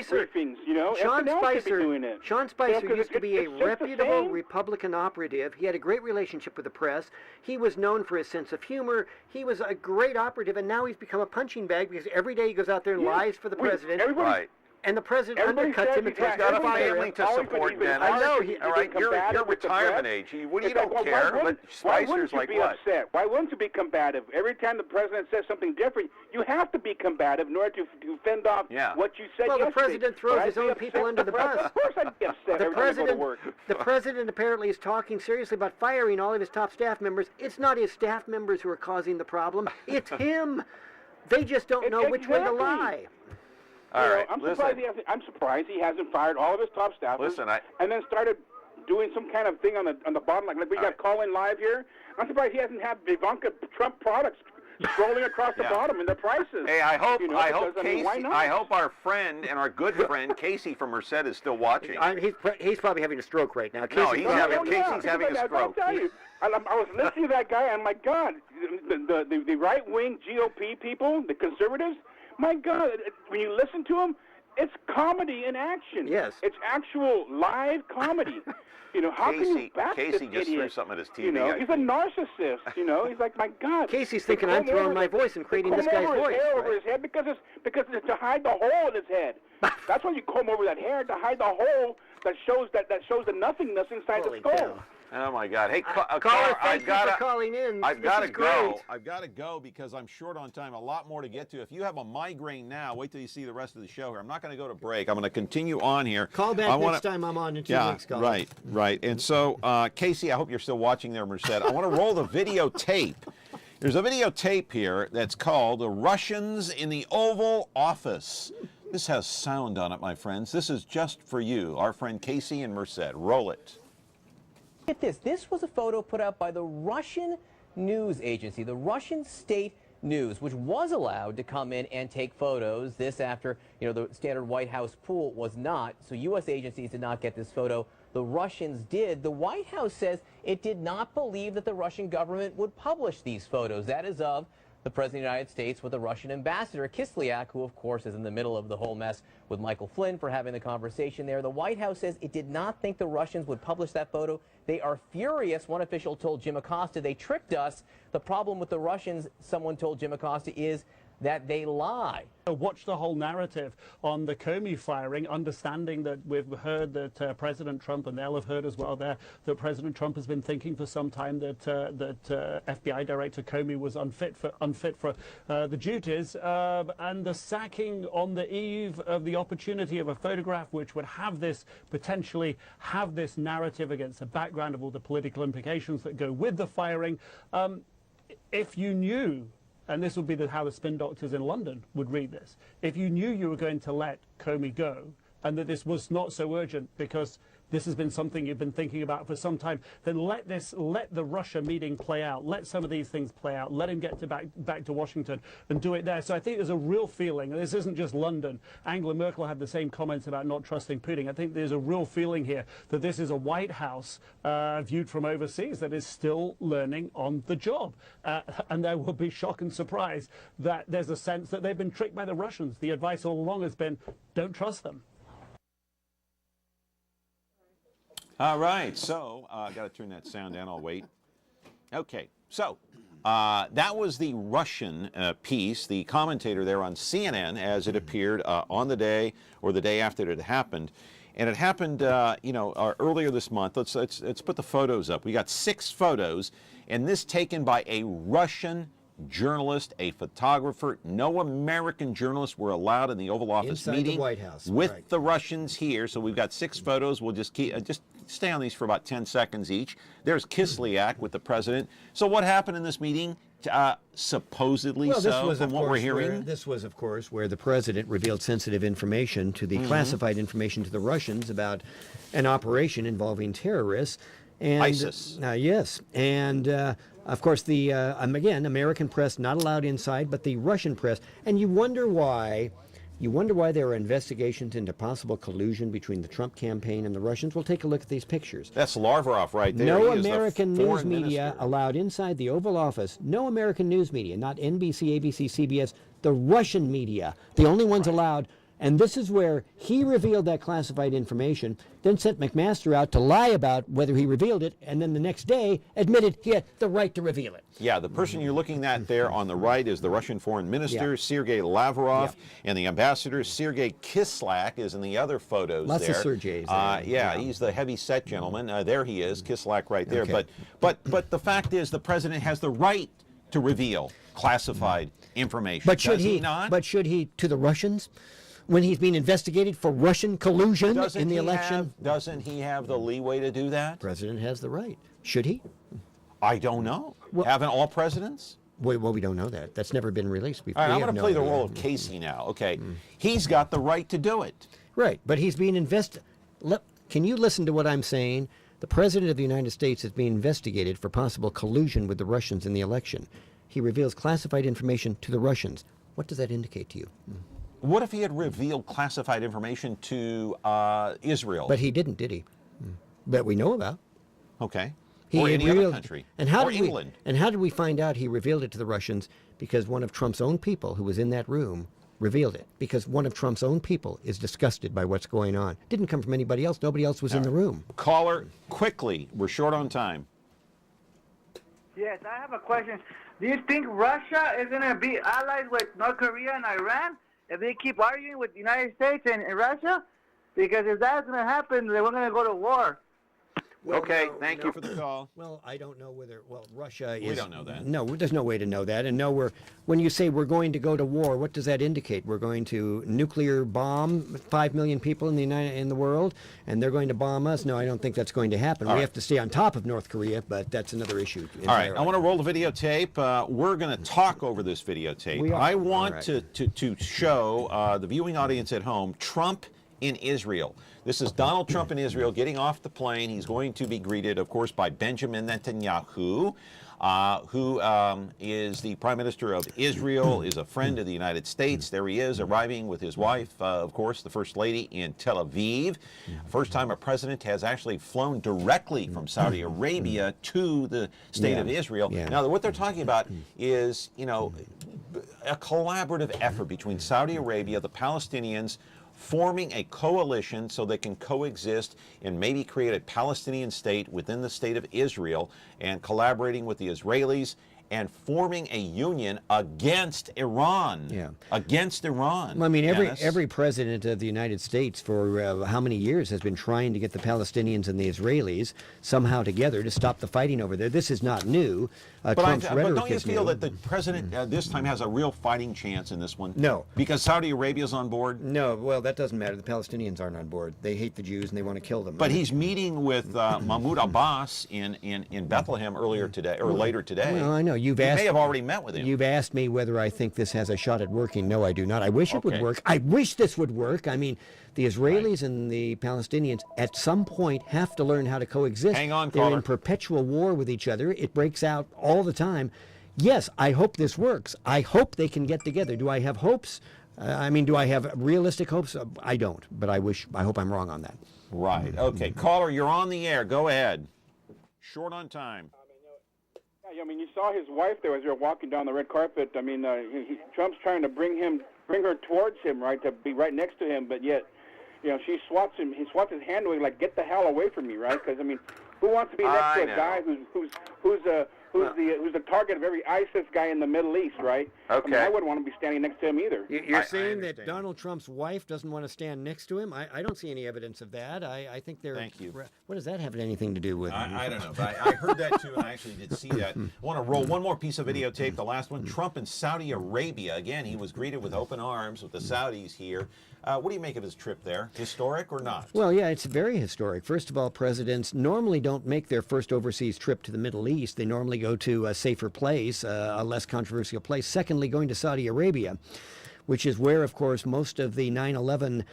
briefings, Sean SNL Spicer, should be doing it. Sean Spicer used to be a it's just the reputable same. Republican operative. He had a great relationship with the press. He was known for his sense of humor. He was a great operative, and now he's become a punching bag because every day he goes out there and lies for the president. Right. And the president undercuts him and tries He's got to a fire family him. to support, Dennis. I know. All right, you're retirement age. What do you don't care? But Spicer's like what? Upset? Why wouldn't you be combative? Every time the president says something different, you have to be combative in order to fend off what you said Well, yesterday. the president throws his own people under the bus. Of course I'd be upset every time I go to work. The president apparently is talking seriously about firing all of his top staff members. It's not his staff members who are causing the problem. It's him. They just don't know which way to lie. All right, I'm surprised he hasn't fired all of his top staffers. And then started doing some kind of thing on the bottom, like we got call-in live here. I'm surprised he hasn't had Ivanka Trump products scrolling across the bottom in the prices. Hey, I hope Casey, why not? I hope our friend and our good friend Casey from Merced is still watching. He's probably having a stroke right now. No, Casey's having a stroke. I'll tell you, I was listening to that guy, and my God, the right-wing GOP people, the conservatives, my God, when you listen to them, it's comedy in action. Yes. It's actual live comedy. How can you back this Casey just idiot? threw something at his TV. He's a narcissist. He's like, my God. Casey's thinking I'm throwing my voice and creating this guy's voice. Over his head because it's to hide the hole in his head. That's why you comb over that hair, to hide the hole that shows the nothingness inside the skull. Cow. Oh my God! Hey, caller, thank you for calling in. I've got to go. Great. I've got to go because I'm short on time. A lot more to get to. If you have a migraine now, wait till you see the rest of the show here. I'm not going to go to break. I'm going to continue on here. Call back next time I'm on in 2 weeks. Call. Right. And so, Casey, I hope you're still watching there, Merced. I want to roll the videotape. There's a videotape here that's called "The Russians in the Oval Office." This has sound on it, my friends. This is just for you, our friend Casey and Merced. Roll it. Get this. This was a photo put out by the Russian news agency, the Russian state news, which was allowed to come in and take photos. This after, the standard White House pool was not. So U.S. agencies did not get this photo. The Russians did. The White House says it did not believe that the Russian government would publish these photos. That is of the President of the United States with the Russian ambassador, Kislyak, who, of course, is in the middle of the whole mess with Michael Flynn for having the conversation there. The White House says it did not think the Russians would publish that photo. They are furious. One official told Jim Acosta, they tricked us. The problem with the Russians, someone told Jim Acosta, is that they lie. Watch the whole narrative on the Comey firing, understanding that we've heard that President Trump, and they'll have heard as well there, that President Trump has been thinking for some time that FBI Director Comey was unfit for the duties, and the sacking on the eve of the opportunity of a photograph which would have this, potentially have this narrative against the background of all the political implications that go with the firing. If you knew, and this would be how the spin doctors in London would read this, if you knew you were going to let Comey go and that this was not so urgent because this has been something you've been thinking about for some time, then let the Russia meeting play out. Let some of these things play out. Let him get back to Washington and do it there. So I think there's a real feeling, and this isn't just London. Angela Merkel had the same comments about not trusting Putin. I think there's a real feeling here that this is a White House viewed from overseas that is still learning on the job. And there will be shock and surprise that there's a sense that they've been tricked by the Russians. The advice all along has been, don't trust them. All right, so I got to turn that sound down. I'll wait. Okay, so that was the Russian piece, the commentator there on CNN as it appeared on the day or the day after it happened. And it happened, earlier this month. Let's put the photos up. We got 6 photos, and this taken by a Russian journalist, a photographer. No American journalists were allowed in the Oval Office Inside meeting the White House, with the Russians here. So we've got 6 photos. We'll just stay on these for about 10 seconds each. There's Kislyak with the president. So what happened in this meeting? Supposedly, well, so from what we're hearing. This was, of course, where the president revealed sensitive information to the classified information to the Russians about an operation involving terrorists. And, ISIS. Yes. And, of course, the, again, American press not allowed inside, but the Russian press. And you wonder why there are investigations into possible collusion between the Trump campaign and the Russians. We'll take a look at these pictures. That's Lavrov right there. No American news media allowed inside the Oval Office. No American news media, not NBC, ABC, CBS, the Russian media, the only ones allowed. And this is where he revealed that classified information, then sent McMaster out to lie about whether he revealed it, and then the next day admitted he had the right to reveal it. Yeah, the person you're looking at there on the right is the Russian foreign minister, Sergei Lavrov, and the ambassador, Sergei Kislyak, is in the other photos Lots there. of Sergeis. He's the heavy-set gentleman. There he is, Kislyak right there. Okay. But the fact is the president has the right to reveal classified information. But should he not? But should he to the Russians? When he's being investigated for Russian collusion in the election? Doesn't he have the leeway to do that? The president has the right. Should he? I don't know. Well, haven't all presidents? Well, we don't know that. That's never been released before. All right, I'm going to play the role of Casey now. Okay, he's got the right to do it. Right, but he's being investigated. Can you listen to what I'm saying? The president of the United States is being investigated for possible collusion with the Russians in the election. he reveals classified information to the Russians. What does that indicate to you? What if he had revealed classified information to Israel? But he didn't, did he? That we know about. Okay. He or any other country. And how or did England. And how did we find out he revealed it to the Russians? Because one of Trump's own people who was in that room revealed it. Because one of Trump's own people is disgusted by what's going on. Didn't come from anybody else. Nobody else was in the room. Caller, quickly. We're short on time. Yes, I have a question. Do you think Russia is going to be allies with North Korea and Iran if they keep arguing with the United States and Russia? Because if that's going to happen, then we're going to go to war. Well, okay, thank you for the call. Well, I don't know whether, Russia is... We don't know that. No, there's no way to know that. And no, when you say we're going to go to war, what does that indicate? We're going to nuclear bomb 5 million people in the world, and they're going to bomb us? No, I don't think that's going to happen. We have to stay on top of North Korea, but that's another issue. All right, I want to roll the videotape. We're going to talk over this videotape. I want to show the viewing audience at home Trump in Israel. This is Donald Trump in Israel getting off the plane. He's going to be greeted, of course, by Benjamin Netanyahu, who is the Prime Minister of Israel, is a friend of the United States. There he is, arriving with his wife, of course, the First Lady, in Tel Aviv. First time a president has actually flown directly from Saudi Arabia to the state of Israel. Now, what they're talking about is, you know, a collaborative effort between Saudi Arabia, the Palestinians, forming a coalition so they can coexist and maybe create a Palestinian state within the state of Israel, and collaborating with the Israelis and forming a union against Iran. Against Iran. Well, I mean, every president of the United States for how many years has been trying to get the Palestinians and the Israelis somehow together to stop the fighting over there. This is not new. Trump's rhetoric don't you is feel new. that the president this time has a real fighting chance in this one? No. Because Saudi Arabia's on board? No, well, that doesn't matter. The Palestinians aren't on board. They hate the Jews and they want to kill them. But he's meeting with Mahmoud Abbas in Bethlehem earlier today, or later today. Well, I know. You may have already met with him. You've asked me whether I think this has a shot at working. No, I do not. I wish it would work. I wish this would work. I mean, the Israelis and the Palestinians at some point have to learn how to coexist. Hang on, They're caller. in perpetual war with each other. It breaks out all the time. Yes, I hope this works. I hope they can get together. Do I have hopes? I mean, do I have realistic hopes? I don't, but I hope I'm wrong on that. Right. Okay. Caller, you're on the air. Go ahead. Short on time. Yeah, I mean, you saw his wife there as they were walking down the red carpet. I mean, Trump's trying to bring her towards him, right, to be right next to him, but yet, you know, he swats his hand away, like, get the hell away from me, right? Because I mean, who wants to be next to a guy who's the target of every ISIS guy in the Middle East, right? Okay. I mean, I wouldn't want to be standing next to him either. You're saying that Donald Trump's wife doesn't want to stand next to him? I don't see any evidence of that. I think they're... Thank you. What does that have anything to do with... I don't know, but I heard that too, and I actually did see that. I want to roll one more piece of videotape, the last one. Trump in Saudi Arabia. Again, he was greeted with open arms with the Saudis here. What do you make of his trip there? Historic or not? Well, yeah, it's very historic. First of all, presidents normally don't make their first overseas trip to the Middle East. They normally go to a safer place, a less controversial place. Secondly, going to Saudi Arabia, which is where, of course, most of the 9/11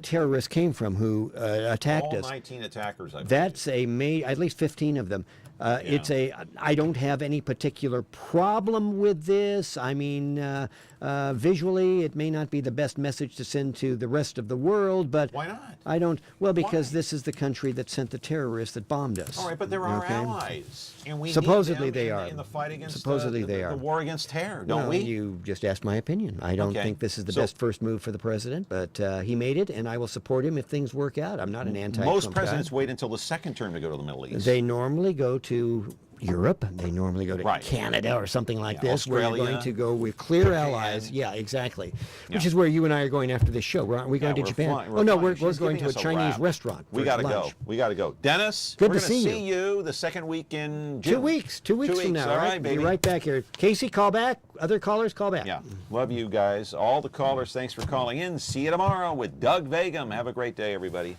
terrorists came from who attacked us. All 19 attackers, I believe. That's at least 15 of them. I don't have any particular problem with this. I mean, visually, it may not be the best message to send to the rest of the world, but... Why not? I don't... Well, because this is the country that sent the terrorists that bombed us. All right, but they're our allies, and we supposedly need them they are. in the fight against supposedly they are. the war against terror, don't well, we? You just asked my opinion. I don't think this is the best first move for the president, but he made it, and I will support him if things work out. I'm not an anti-Trump Most presidents guy. wait until the second term to go to the Middle East. They normally go to Europe. They normally go to Canada or something like this, Australia, where you're going to go with clear allies. Yeah, exactly. Which is where you and I are going after this show. Aren't we going to Japan? We're going to a Chinese restaurant. We got to go. We got to go. Dennis, good we're to going to see you the second week in June. 2 weeks. 2 weeks from now. All right, baby. Be right back here. Casey, call back. Other callers, call back. Yeah. Love you guys. All the callers, thanks for calling in. See you tomorrow with Doug Vagum. Have a great day, everybody.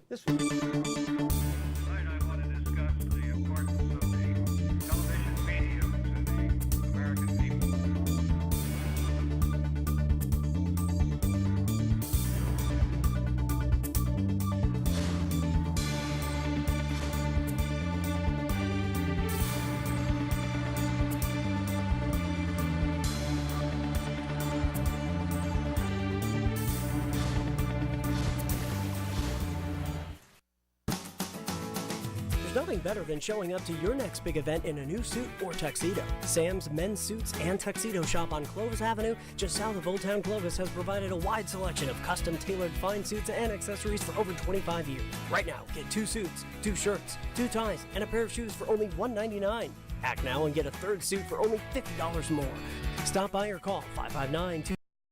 This nothing better than showing up to your next big event in a new suit or tuxedo. Sam's Men's Suits and Tuxedo Shop on Clovis Avenue, just south of Old Town Clovis, has provided a wide selection of custom-tailored fine suits and accessories for over 25 years. Right now, get 2 suits, 2 shirts, 2 ties, and a pair of shoes for only $199. Act now and get a third suit for only $50 more. Stop by or call 559-2